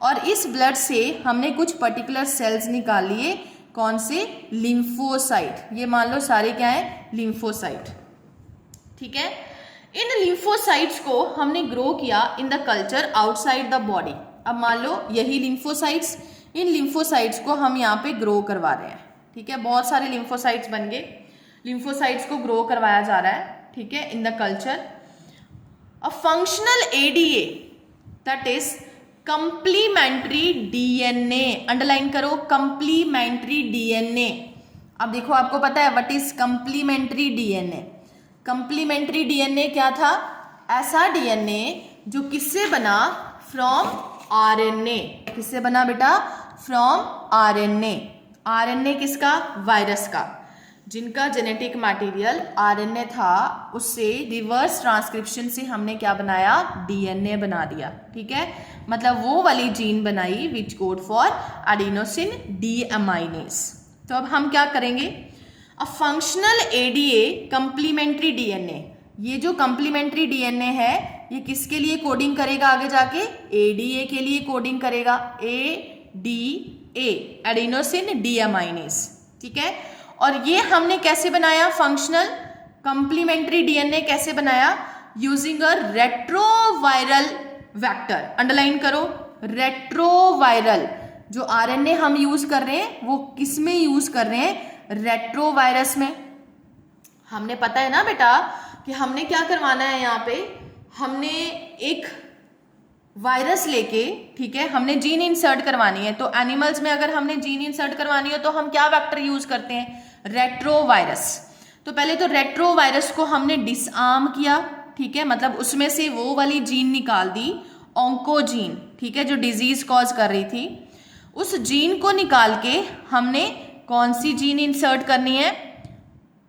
और इस ब्लड से हमने कुछ पर्टिकुलर सेल्स निकाल लिए, कौन से, लिम्फोसाइट, ये मान लो सारे क्या है, लिम्फोसाइट, ठीक है। इन लिम्फोसाइट्स को हमने ग्रो किया in the culture outside the body, अब मान लो यही लिम्फोसाइट्स, इन लिम्फोसाइट्स को हम यहाँ पे ग्रो करवा रहे हैं, ठीक है, बहुत सारे लिम्फोसाइट्स बन गए, लिम्फोसाइट्स को ग्रो करवाया जा रहा है, ठीक है, in the culture, a functional ADA that is complementary DNA, underline करो, कंप्लीमेंट्री डीएनए। अब देखो आपको पता है what is complementary DNA, complementary DNA क्या था, ऐसा डीएनए जो किससे बना, फ्रॉम आरएनए, किससे बना बेटा, फ्रॉम आरएनए, आरएनए किसका, वायरस का, जिनका जेनेटिक मटेरियल आरएनए था, उससे रिवर्स ट्रांसक्रिप्शन से हमने क्या बनाया, डीएनए बना दिया, ठीक है, मतलब वो वाली जीन बनाई विच कोड फॉर एडिनोसिन डीएमाइनेज। तो अब हम क्या करेंगे, a functional ADA complementary DNA, ये जो कंप्लीमेंट्री डीएनए है ये किसके लिए कोडिंग करेगा, आगे जाके एडीए के लिए कोडिंग करेगा, एडीए, एडिनोसिन डीएमाइनेज, ठीक है। और ये हमने कैसे बनाया, फंक्शनल कंप्लीमेंट्री डीएनए कैसे बनाया, using a retroviral vector, underline करो, रेट्रोवायरल, जो आरएनए हम यूज कर रहे हैं वो किस में यूज कर रहे हैं, रेट्रोवायरस में। हमने पता है ना बेटा कि हमने क्या करवाना है, यहाँ पे हमने एक वायरस लेके, ठीक है, हमने जीन इंसर्ट करवानी है, तो एनिमल्स में अगर हमने जीन इंसर्ट करवानी है तो हम क्या वेक्टर यूज करते हैं, रेट्रोवायरस। तो पहले तो रेट्रोवायरस को हमने डिसआर्म किया, ठीक है, मतलब उसमें से वो वाली जीन निकाल दी, ऑन्कोजीन, ठीक है, जो डिजीज कॉज कर रही थी, उस जीन को निकाल के हमने कौन सी जीन इंसर्ट करनी है,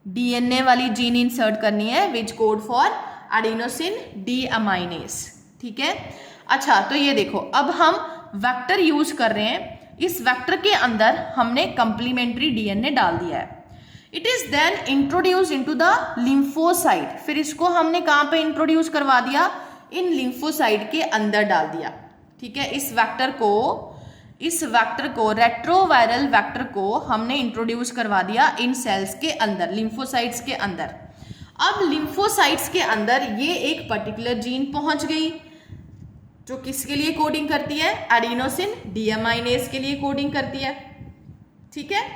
डीएनए वाली जीन इंसर्ट करनी है विच कोड फॉर एडिनोसिन डीएमाइनेज, ठीक है। अच्छा, तो ये देखो अब हम वेक्टर यूज कर रहे हैं, इस वेक्टर के अंदर हमने कंप्लीमेंट्री डीएनए डाल दिया है, it is then introduce into the lymphocyte, फिर इसको हमने कहाँ पे इंट्रोड्यूस करवा दिया, इन लिम्फोसाइट के अंदर डाल दिया, ठीक है। इस वेक्टर को रेट्रोवायरल वेक्टर को हमने इंट्रोड्यूस करवा दिया इन सेल्स के अंदर, लिम्फोसाइट्स के अंदर। अब लिम्फोसाइट्स के अंदर ये एक पर्टिकुलर जीन पहुंच गई जो किसके लिए कोडिंग करती है, एडिनोसिन डीएमाइनेज के लिए कोडिंग करती है, ठीक है।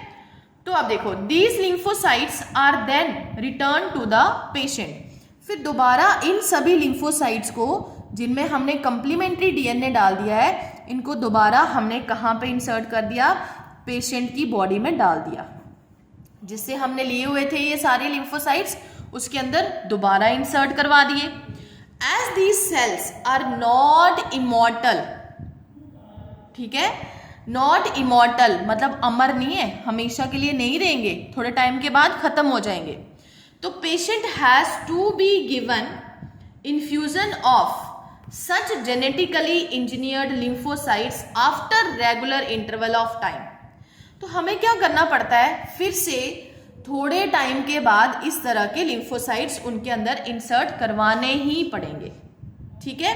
तो अब देखो, these lymphocytes are then return to the patient, फिर दोबारा इन सभी लिम्फोसाइट्स को जिनमें हमने कंप्लीमेंट्री डीएनए डाल दिया है, इनको दोबारा हमने कहाँ पे इंसर्ट कर दिया, पेशेंट की बॉडी में डाल दिया। जिससे हमने लिए हुए थे ये सारे लिम्फोसाइट्स, उसके अंदर दोबारा इंसर्ट करवा दिए। As these cells are not immortal, ठीक है, नॉट इमॉर्टल मतलब अमर नहीं है, हमेशा के लिए नहीं रहेंगे, थोड़े टाइम के बाद खत्म हो जाएंगे। तो patient has to be given infusion of such genetically engineered lymphocytes after regular interval of time. तो हमें क्या करना पड़ता है, फिर से थोड़े टाइम के बाद इस तरह के लिम्फोसाइट्स उनके अंदर इंसर्ट करवाने ही पड़ेंगे, ठीक है।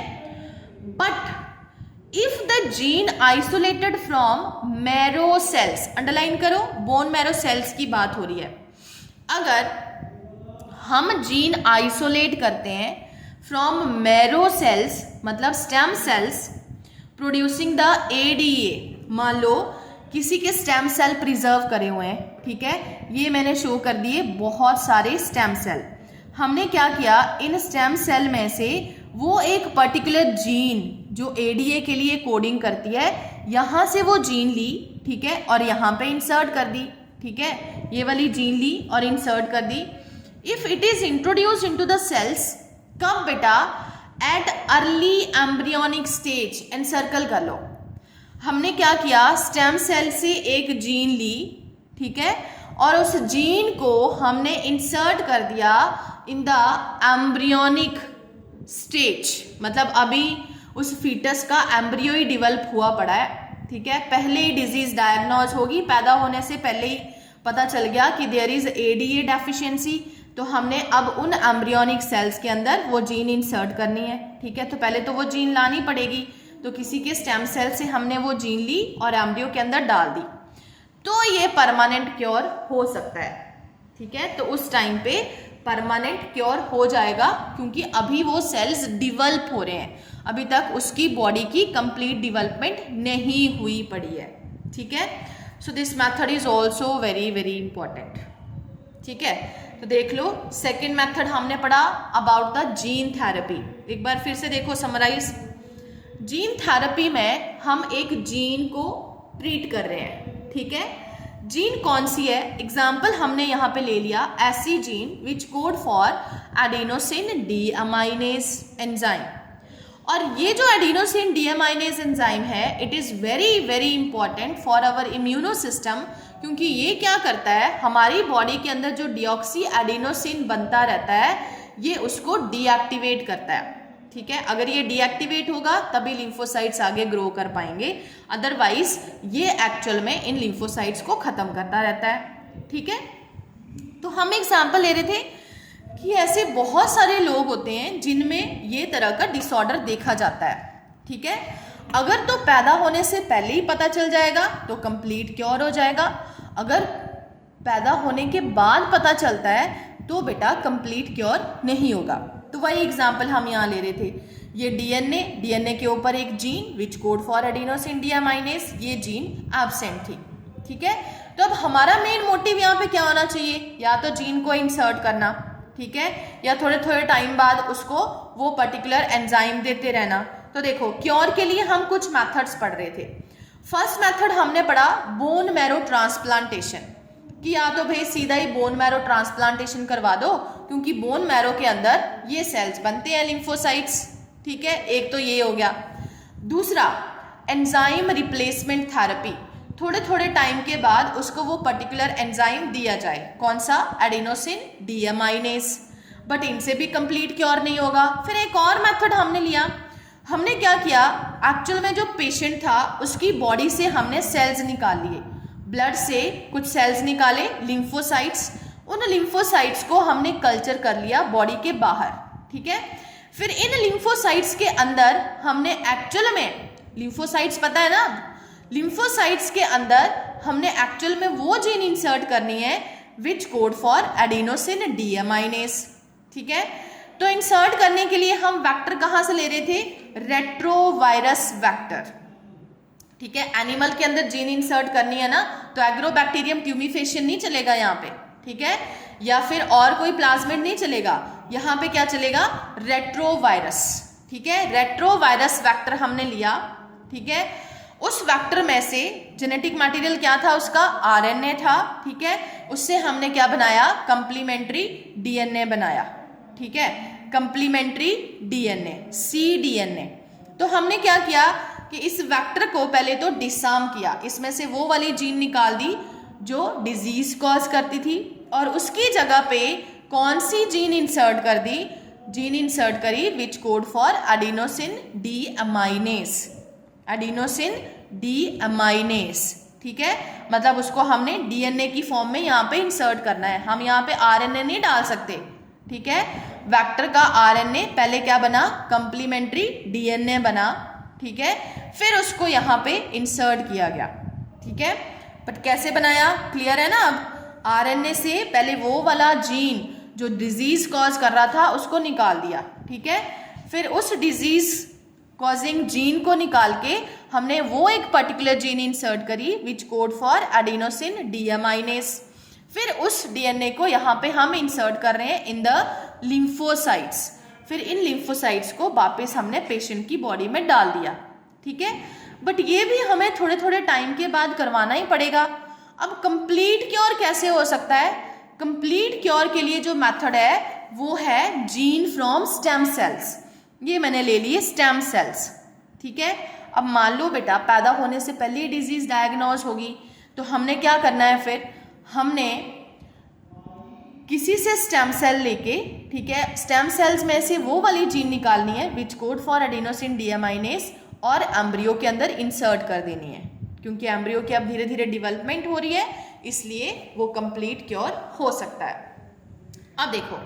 But if the gene isolated from marrow cells, underline करो, बोन मैरो सेल्स की बात हो रही है, अगर हम जीन आइसोलेट करते हैं फ्रॉम मैरो सेल्स मतलब stem cells producing the ADA, मान लो किसी के स्टेम सेल प्रिजर्व करे हुए हैं, ठीक है, ये मैंने शो कर दिए बहुत सारे स्टेम सेल। हमने क्या किया, इन स्टेम सेल में से वो एक पर्टिकुलर जीन जो एडीए के लिए कोडिंग करती है, यहाँ से वो जीन ली, ठीक है, और यहाँ पे इंसर्ट कर दी, ठीक है, ये वाली जीन ली और इंसर्ट कर दी। If it is introduce into the cells, कब बेटा, at early embryonic stage, and circle कर लो। हमने क्या किया, स्टेम सेल से एक जीन ली, ठीक है, और उस जीन को हमने इंसर्ट कर दिया इन द एम्ब्रियोनिक स्टेज, मतलब अभी उस फीटस का एम्ब्रियो ही डिवेल्प हुआ पड़ा है, ठीक है, पहले ही डिजीज डायग्नोज होगी, पैदा होने से पहले ही पता चल गया कि देयर इज एडीए डेफिशिएंसी, तो हमने अब उन एम्ब्रियोनिक सेल्स के अंदर वो जीन इंसर्ट करनी है, ठीक है। तो पहले तो वो जीन लानी पड़ेगी, तो किसी के स्टेम सेल से हमने वो जीन ली और एम्ब्रियो के अंदर डाल दी, तो ये परमानेंट क्योर हो सकता है, ठीक है। तो उस टाइम पे परमानेंट क्योर हो जाएगा, क्योंकि अभी वो सेल्स डिवेल्प हो रहे हैं, अभी तक उसकी बॉडी की कंप्लीट डिवेलपमेंट नहीं हुई पड़ी है, ठीक है। So this method is also very very important, ठीक है। तो देख लो, सेकेंड मेथड हमने पढ़ा अबाउट द जीन थेरेपी। एक बार फिर से देखो समराइज, जीन थेरेपी में हम एक जीन को ट्रीट कर रहे हैं, ठीक है। जीन कौन सी है, एग्जाम्पल हमने यहाँ पे ले लिया ऐसी gene which code for adenosine deaminase enzyme, और ये जो एडिनोसिन डीएमाइनेज एंजाइम है, it is very very important for our immuno system, क्योंकि ये क्या करता है, हमारी बॉडी के अंदर जो डिऑक्सी एडिनोसिन बनता रहता है, ये उसको डीएक्टिवेट करता है, ठीक है। अगर ये डीएक्टिवेट होगा तभी लिम्फोसाइट्स आगे ग्रो कर पाएंगे, अदरवाइज ये एक्चुअल में इन लिम्फोसाइट्स को खत्म करता रहता है, ठीक है। तो हम एग्जाम्पल ले रहे थे कि ऐसे बहुत सारे लोग होते हैं जिनमें ये तरह का डिसऑर्डर देखा जाता है, ठीक है। अगर तो पैदा होने से पहले ही पता चल जाएगा तो कंप्लीट क्योर हो जाएगा, अगर पैदा होने के बाद पता चलता है तो बेटा कंप्लीट क्योर नहीं होगा। तो वही एग्जाम्पल हम यहाँ ले रहे थे, ये डीएनए के ऊपर एक gene which code for adenosine deaminase, ये जीन एब्सेंट थी, ठीक है। तो अब हमारा मेन मोटिव यहाँ पे क्या होना चाहिए, या तो जीन को इंसर्ट करना, ठीक है, या थोड़े थोड़े टाइम बाद उसको वो पर्टिकुलर एंजाइम देते रहना। तो देखो, क्योर के लिए हम कुछ मेथड्स पढ़ रहे थे। फर्स्ट मेथड हमने पढ़ा बोन मैरो ट्रांसप्लांटेशन, कि या तो भाई सीधा ही बोन मैरो ट्रांसप्लांटेशन करवा दो, क्योंकि बोन मैरो के अंदर ये सेल्स बनते हैं लिम्फोसाइट्स, ठीक है, एक तो ये हो गया। दूसरा एंजाइम रिप्लेसमेंट थेरेपी, थोड़े थोड़े टाइम के बाद उसको वो पर्टिकुलर एंजाइम दिया जाए, कौन सा, एडिनोसिन डीएमाइनेज, बट इनसे भी कंप्लीट क्योर नहीं होगा। फिर एक और मेथड हमने लिया, हमने क्या किया, एक्चुअल में जो पेशेंट था उसकी बॉडी से हमने सेल्स निकाल लिए, ब्लड से कुछ सेल्स निकाले लिम्फोसाइट्स, उन लिम्फोसाइट्स को हमने कल्चर कर लिया बॉडी के बाहर, ठीक है। फिर इन लिम्फोसाइट्स के अंदर हमने एक्चुअल में, लिम्फोसाइट्स पता है ना, लिम्फोसाइट्स के अंदर हमने एक्चुअल में वो जीन इंसर्ट करनी है विच कोड फॉर एडिनोसिन डीएमाइनेज, ठीक है। तो इंसर्ट करने के लिए हम वेक्टर कहाँ से ले रहे थे, रेट्रोवायरस वेक्टर, ठीक है। एनिमल के अंदर जीन इंसर्ट करनी है ना, तो एग्रोबैक्टीरियम ट्यूमिफेशियन नहीं चलेगा यहाँ पे, ठीक है, या फिर और कोई प्लाज्मिड नहीं चलेगा, यहाँ पे क्या चलेगा, रेट्रोवायरस, ठीक है। रेट्रोवायरस वेक्टर हमने लिया, ठीक है। उस वेक्टर में से जेनेटिक मटेरियल क्या था उसका, आरएनए था, ठीक है। उससे हमने क्या बनाया, कंप्लीमेंट्री डीएनए बनाया, ठीक है, कंप्लीमेंट्री डीएनए, cDNA। तो हमने क्या किया कि इस वेक्टर को पहले तो डिसआर्म किया, इसमें से वो वाली जीन निकाल दी जो डिजीज कॉज करती थी, और उसकी जगह पे कौन सी जीन इंसर्ट कर दी, जीन इंसर्ट करी which code for adenosine deaminase, adenosine deaminase, ठीक है। मतलब उसको हमने डीएनए की फॉर्म में यहाँ पे इंसर्ट करना है, हम यहाँ पे आरएनए नहीं डाल सकते, ठीक है। वेक्टर का आरएनए पहले क्या बना, कंप्लीमेंट्री डीएनए बना, ठीक है, फिर उसको यहाँ पे इंसर्ट किया गया, ठीक है। बट कैसे बनाया, क्लियर है ना। अब आरएनए से पहले वो वाला जीन जो डिजीज कॉज कर रहा था उसको निकाल दिया, ठीक है। फिर उस डिजीज कॉजिंग जीन को निकाल के हमने वो एक पर्टिकुलर जीन इंसर्ट करी विच कोड फॉर एडिनोसिन डीअमाइनेज। फिर उस डीएनए को यहाँ पे हम इंसर्ट कर रहे हैं इन द लिम्फोसाइट्स, फिर इन लिम्फोसाइट्स को वापस हमने पेशेंट की बॉडी में डाल दिया, ठीक है। बट ये भी हमें थोड़े थोड़े टाइम के बाद करवाना ही पड़ेगा। अब कंप्लीट क्योर कैसे हो सकता है, कंप्लीट क्योर के लिए जो मेथड है वो है जीन फ्रॉम स्टेम सेल्स। ये मैंने ले लिए स्टेम सेल्स, ठीक है। अब मान लो बेटा पैदा होने से पहले ही डिजीज डायग्नोज होगी, तो हमने क्या करना है, फिर हमने किसी से स्टेम सेल लेके, ठीक है, स्टेम सेल्स में से वो वाली जीन निकालनी है विच कोड फॉर एडिनोसिन डीअमाइनेज, और एम्ब्रियो के अंदर इंसर्ट कर देनी है, क्योंकि एम्ब्रियो की अब धीरे धीरे डेवलपमेंट हो रही है, इसलिए वो कंप्लीट क्योर हो सकता है। अब देखो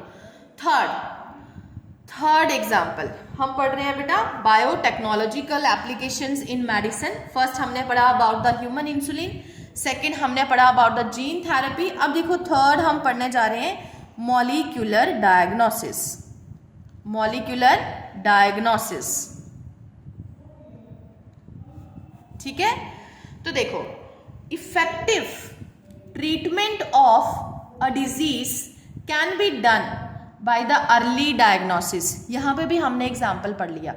थर्ड एग्जाम्पल हम पढ़ रहे हैं बेटा, biotechnological applications in medicine. First हमने पढ़ा about the human insulin, second हमने पढ़ा अबाउट द जीन थेरेपी। अब देखो थर्ड हम पढ़ने जा रहे हैं मॉलिक्यूलर डायग्नोसिस, मॉलिक्यूलर डायग्नोसिस, ठीक है। तो देखो effective treatment of a disease can be done by the early diagnosis. यहाँ पे भी हमने एग्जाम्पल पढ़ लिया,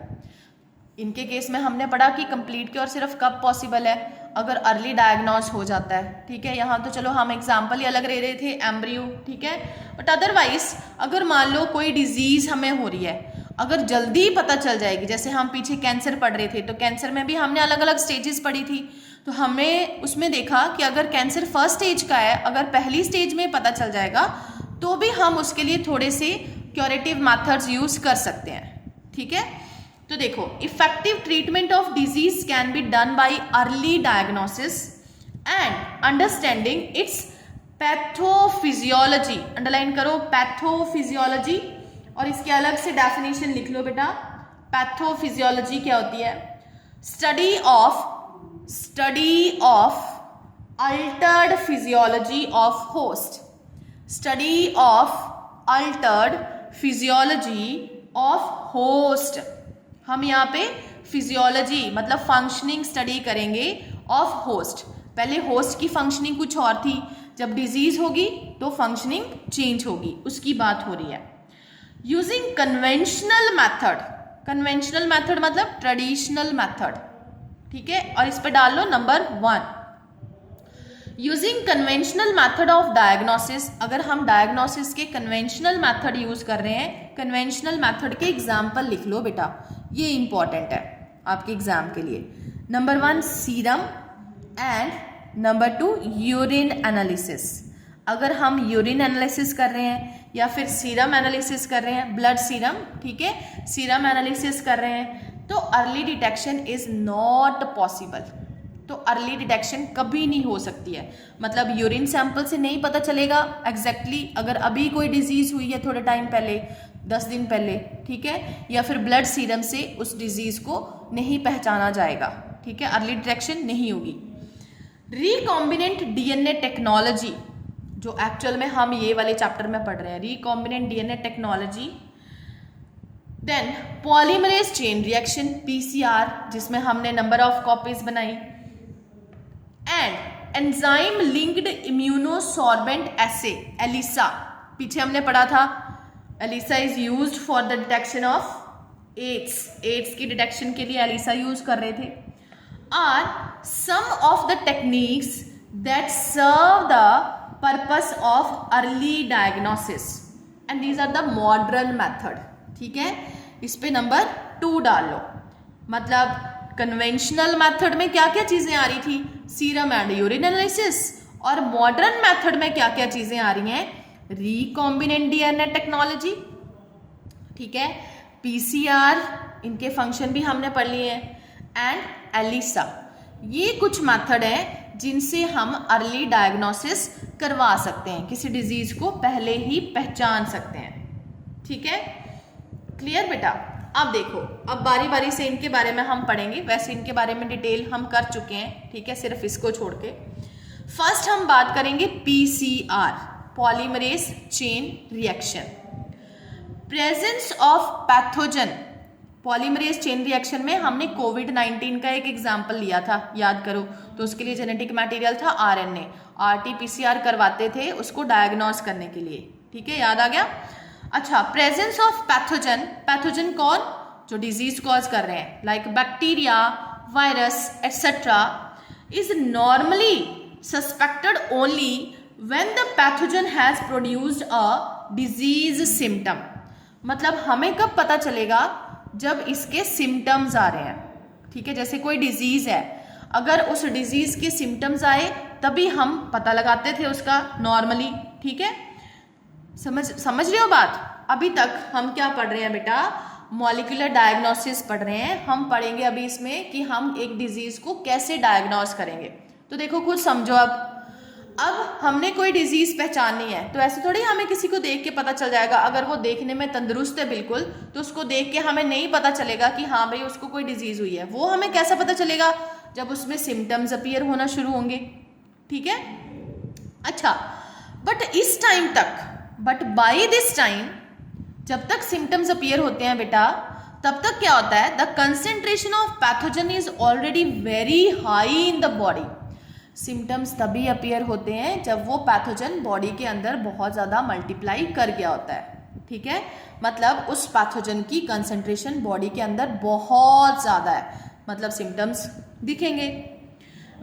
इनके केस में हमने पढ़ा कि कंप्लीट क्योर सिर्फ कब पॉसिबल है, अगर अर्ली डायग्नोस हो जाता है, ठीक है। यहाँ तो चलो हम एग्जाम्पल ही अलग ले रहे थे, एम्ब्रियो, ठीक है। बट अदरवाइज अगर मान लो कोई डिजीज हमें हो रही है, अगर जल्दी पता चल जाएगी, जैसे हम पीछे कैंसर पढ़ रहे थे, तो कैंसर में भी हमने अलग अलग स्टेजेस पढ़ी थी, तो हमने उसमें देखा कि अगर कैंसर फर्स्ट स्टेज का है, अगर पहली स्टेज में पता चल जाएगा तो भी हम उसके लिए थोड़े से क्योरेटिव मेथड्स यूज कर सकते हैं, ठीक है। तो देखो effective treatment of disease can be done by early diagnosis and understanding its pathophysiology, underline करो पैथोफिजियोलॉजी, और इसके अलग से डेफिनेशन लिख लो बेटा। पैथोफिजियोलॉजी क्या होती है, study of Altered physiology of host, study of Altered physiology of host. हम यहाँ पे फिजियोलॉजी मतलब फंक्शनिंग स्टडी करेंगे ऑफ होस्ट। पहले होस्ट की फंक्शनिंग कुछ और थी, जब डिजीज होगी तो फंक्शनिंग चेंज होगी, उसकी बात हो रही है। Using conventional method, conventional method मतलब ट्रेडिशनल मैथड, ठीक है। और इस पे डाल लो number 1, using conventional method of diagnosis. अगर हम डायग्नोसिस के कन्वेंशनल मैथड यूज कर रहे हैं, कन्वेंशनल मैथड के एग्जाम्पल लिख लो बेटा, ये इंपॉर्टेंट है आपके एग्जाम के लिए। Number 1 serum and number 2 urine analysis. अगर हम यूरिन एनालिसिस कर रहे हैं या फिर सीरम एनालिसिस कर रहे हैं, ब्लड सीरम, ठीक है, सीरम एनालिसिस कर रहे हैं, तो early detection is not possible. तो अर्ली डिटेक्शन कभी नहीं हो सकती है, मतलब यूरिन सैंपल से नहीं पता चलेगा एग्जैक्टली अगर अभी कोई डिजीज हुई है थोड़े टाइम पहले, 10 दिन पहले, ठीक है, या फिर ब्लड सीरम से उस डिजीज को नहीं पहचाना जाएगा, ठीक है, अर्ली डिटेक्शन नहीं होगी। रिकॉम्बिनेंट डीएनए टेक्नोलॉजी, जो एक्चुअल में हम ये वाले चैप्टर में पढ़ रहे हैं, recombinant DNA technology. Then polymerase chain reaction PCR, जिसमें हमने नंबर ऑफ कॉपीज बनाई, and enzyme linked immunosorbent assay ELISA, पीछे हमने पढ़ा था ELISA is used for the detection of AIDS, AIDS की डिटेक्शन के लिए एलिसा यूज कर रहे थे। Are some of the techniques that serve the purpose of early diagnosis and these are the modern method. ठीक है, इस पे नंबर 2 डाल लो। मतलब कन्वेंशनल मेथड में क्या क्या चीजें आ रही थी, सीरम एंड यूरिन एनालिसिस, और मॉडर्न मेथड में क्या क्या चीजें आ रही हैं, रिकॉम्बिनेंट डीएनए टेक्नोलॉजी, ठीक है, पीसीआर, इनके फंक्शन भी हमने पढ़ लिए हैं, एंड एलिसा। ये कुछ मेथड हैं जिनसे हम अर्ली डायग्नोसिस करवा सकते हैं, किसी डिजीज को पहले ही पहचान सकते हैं। ठीक है, क्लियर बेटा? अब देखो, अब बारी बारी से इनके बारे में हम पढ़ेंगे, वैसे इनके बारे में डिटेल हम कर चुके हैं, ठीक है, सिर्फ इसको छोड़ के। फर्स्ट हम बात करेंगे PCR, polymerase chain reaction. Presence of pathogen, polymerase chain reaction में हमने कोविड-19 का एक एग्जाम्पल लिया था, याद करो, तो उसके लिए जेनेटिक मटेरियल था आरएनए, आरटी-पीसीआर करवाते थे उसको डायग्नोस करने के लिए। ठीक है, याद आ गया? अच्छा, प्रेजेंस ऑफ पैथोजन, पैथोजन कौन, जो डिजीज कॉज कर रहे हैं, like bacteria, virus etcetera, is normally suspected only when the pathogen has produced a disease symptom. मतलब हमें कब पता चलेगा, जब इसके सिम्टम्स आ रहे हैं। ठीक है, जैसे कोई डिजीज है, अगर उस डिजीज के सिम्टम्स आए तभी हम पता लगाते थे उसका नॉर्मली। ठीक है, समझ रहे हो बात? अभी तक हम क्या पढ़ रहे हैं बेटा, मॉलिक्यूलर डायग्नोसिस पढ़ रहे हैं। हम पढ़ेंगे अभी इसमें कि हम एक डिजीज को कैसे डायग्नोस करेंगे। तो देखो, खुद समझो, अब हमने कोई डिजीज पहचाननी है, तो ऐसे थोड़ी हमें किसी को देख के पता चल जाएगा। अगर वो देखने में तंदुरुस्त है बिल्कुल, तो उसको देख के हमें नहीं पता चलेगा कि हाँ भाई उसको कोई डिजीज हुई है। वो हमें कैसा पता चलेगा, जब उसमें सिम्टम्स अपीयर होना शुरू होंगे। ठीक है, अच्छा, बट बाय दिस टाइम, जब तक सिम्टम्स अपीयर होते हैं बेटा, तब तक क्या होता है, the concentration of pathogen is already very high in the body. Symptoms तभी अपीयर होते हैं जब वो पैथोजन बॉडी के अंदर बहुत ज़्यादा मल्टीप्लाई कर गया होता है। ठीक है, मतलब उस पैथोजन की कंसंट्रेशन बॉडी के अंदर बहुत ज़्यादा है, मतलब सिम्टम्स दिखेंगे।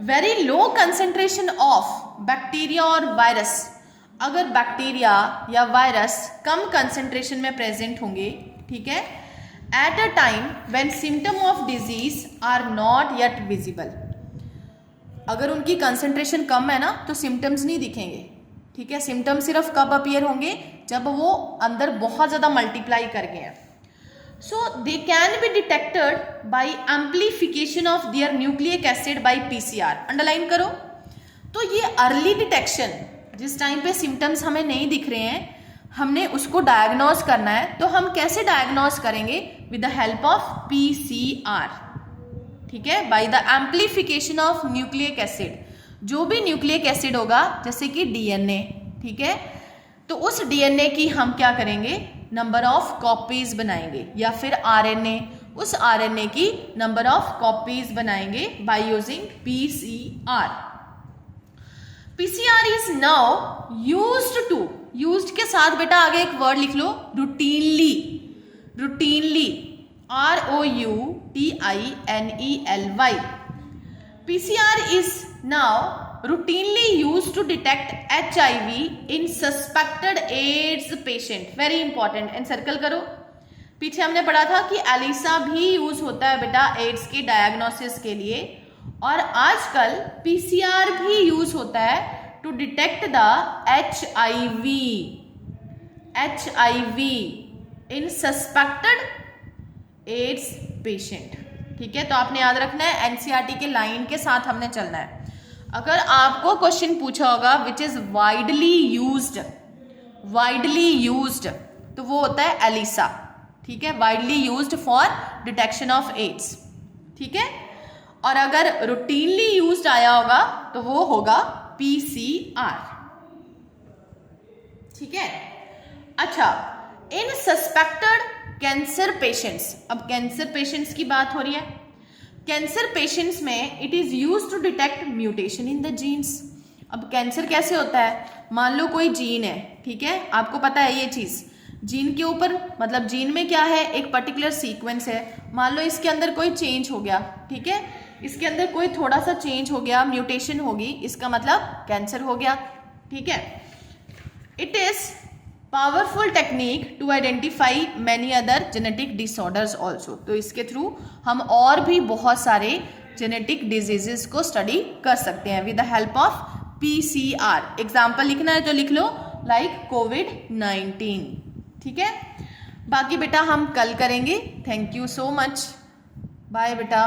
Very low concentration of bacteria और वायरस, अगर बैक्टीरिया या वायरस कम कंसंट्रेशन में प्रेजेंट होंगे, ठीक है, at a time when symptom of disease are not yet visible, अगर उनकी कंसंट्रेशन कम है ना, तो सिम्टम्स नहीं दिखेंगे। ठीक है, सिम्टम्स सिर्फ कब अपीयर होंगे, जब वो अंदर बहुत ज़्यादा मल्टीप्लाई कर गए हैं। So they can be detected by amplification of their nucleic acid by PCR. Underline करो। तो ये अर्ली डिटेक्शन, जिस टाइम पे सिम्टम्स हमें नहीं दिख रहे हैं, हमने उसको डायग्नोस करना है, तो हम कैसे डायग्नोस करेंगे, with the help of PCR. ठीक है, by the amplification of nucleic acid. जो भी न्यूक्लिक एसिड होगा, जैसे कि डीएनए, ठीक है, तो उस डीएनए की हम क्या करेंगे, नंबर ऑफ कॉपीज बनाएंगे, या फिर आरएनए, उस आरएनए की नंबर ऑफ कॉपीज बनाएंगे by using PCR. PCR is now used to, used के साथ बेटा आगे एक वर्ड लिख लो, routinely, routinely, ROUTINELY. PCR is now routinely used to detect HIV in suspected AIDS patient. Very important. Encircle करो। पीछे हमने पढ़ा था कि एलिसा भी यूज होता है बेटा एड्स के डायग्नोसिस के लिए, और आजकल पीसीआर भी यूज होता है to detect the HIV in suspected AIDS patient. ठीक है, तो आपने याद रखना है, एनसीईआरटी के लाइन के साथ हमने चलना है। अगर आपको क्वेश्चन पूछा होगा विच इज वाइडली यूज्ड, तो वो होता है एलिसा। ठीक है, widely used for detection of AIDS. ठीक है, और अगर रूटीनली यूज्ड आया होगा तो वो होगा पीसीआर। ठीक है, अच्छा, इन सस्पेक्टेड कैंसर पेशेंट्स, अब कैंसर पेशेंट्स की बात हो रही है। कैंसर पेशेंट्स में it is used to detect mutation in the genes. अब कैंसर कैसे होता है, मान लो कोई जीन है, ठीक है, आपको पता है ये चीज, जीन के ऊपर, मतलब जीन में क्या है, एक पर्टिकुलर सीक्वेंस है, मान लो इसके अंदर कोई चेंज हो गया, ठीक है, इसके अंदर कोई थोड़ा सा चेंज हो गया, म्यूटेशन होगी, इसका मतलब कैंसर हो गया। ठीक है, it is powerful technique to identify many other genetic disorders also. तो इसके थ्रू हम और भी बहुत सारे जेनेटिक डिजीजेस को स्टडी कर सकते हैं with the help of PCR। Example लिखना है तो लिख लो, लाइक COVID-19। ठीक है, बाकी बेटा हम कल करेंगे। Thank you so much, bye बेटा।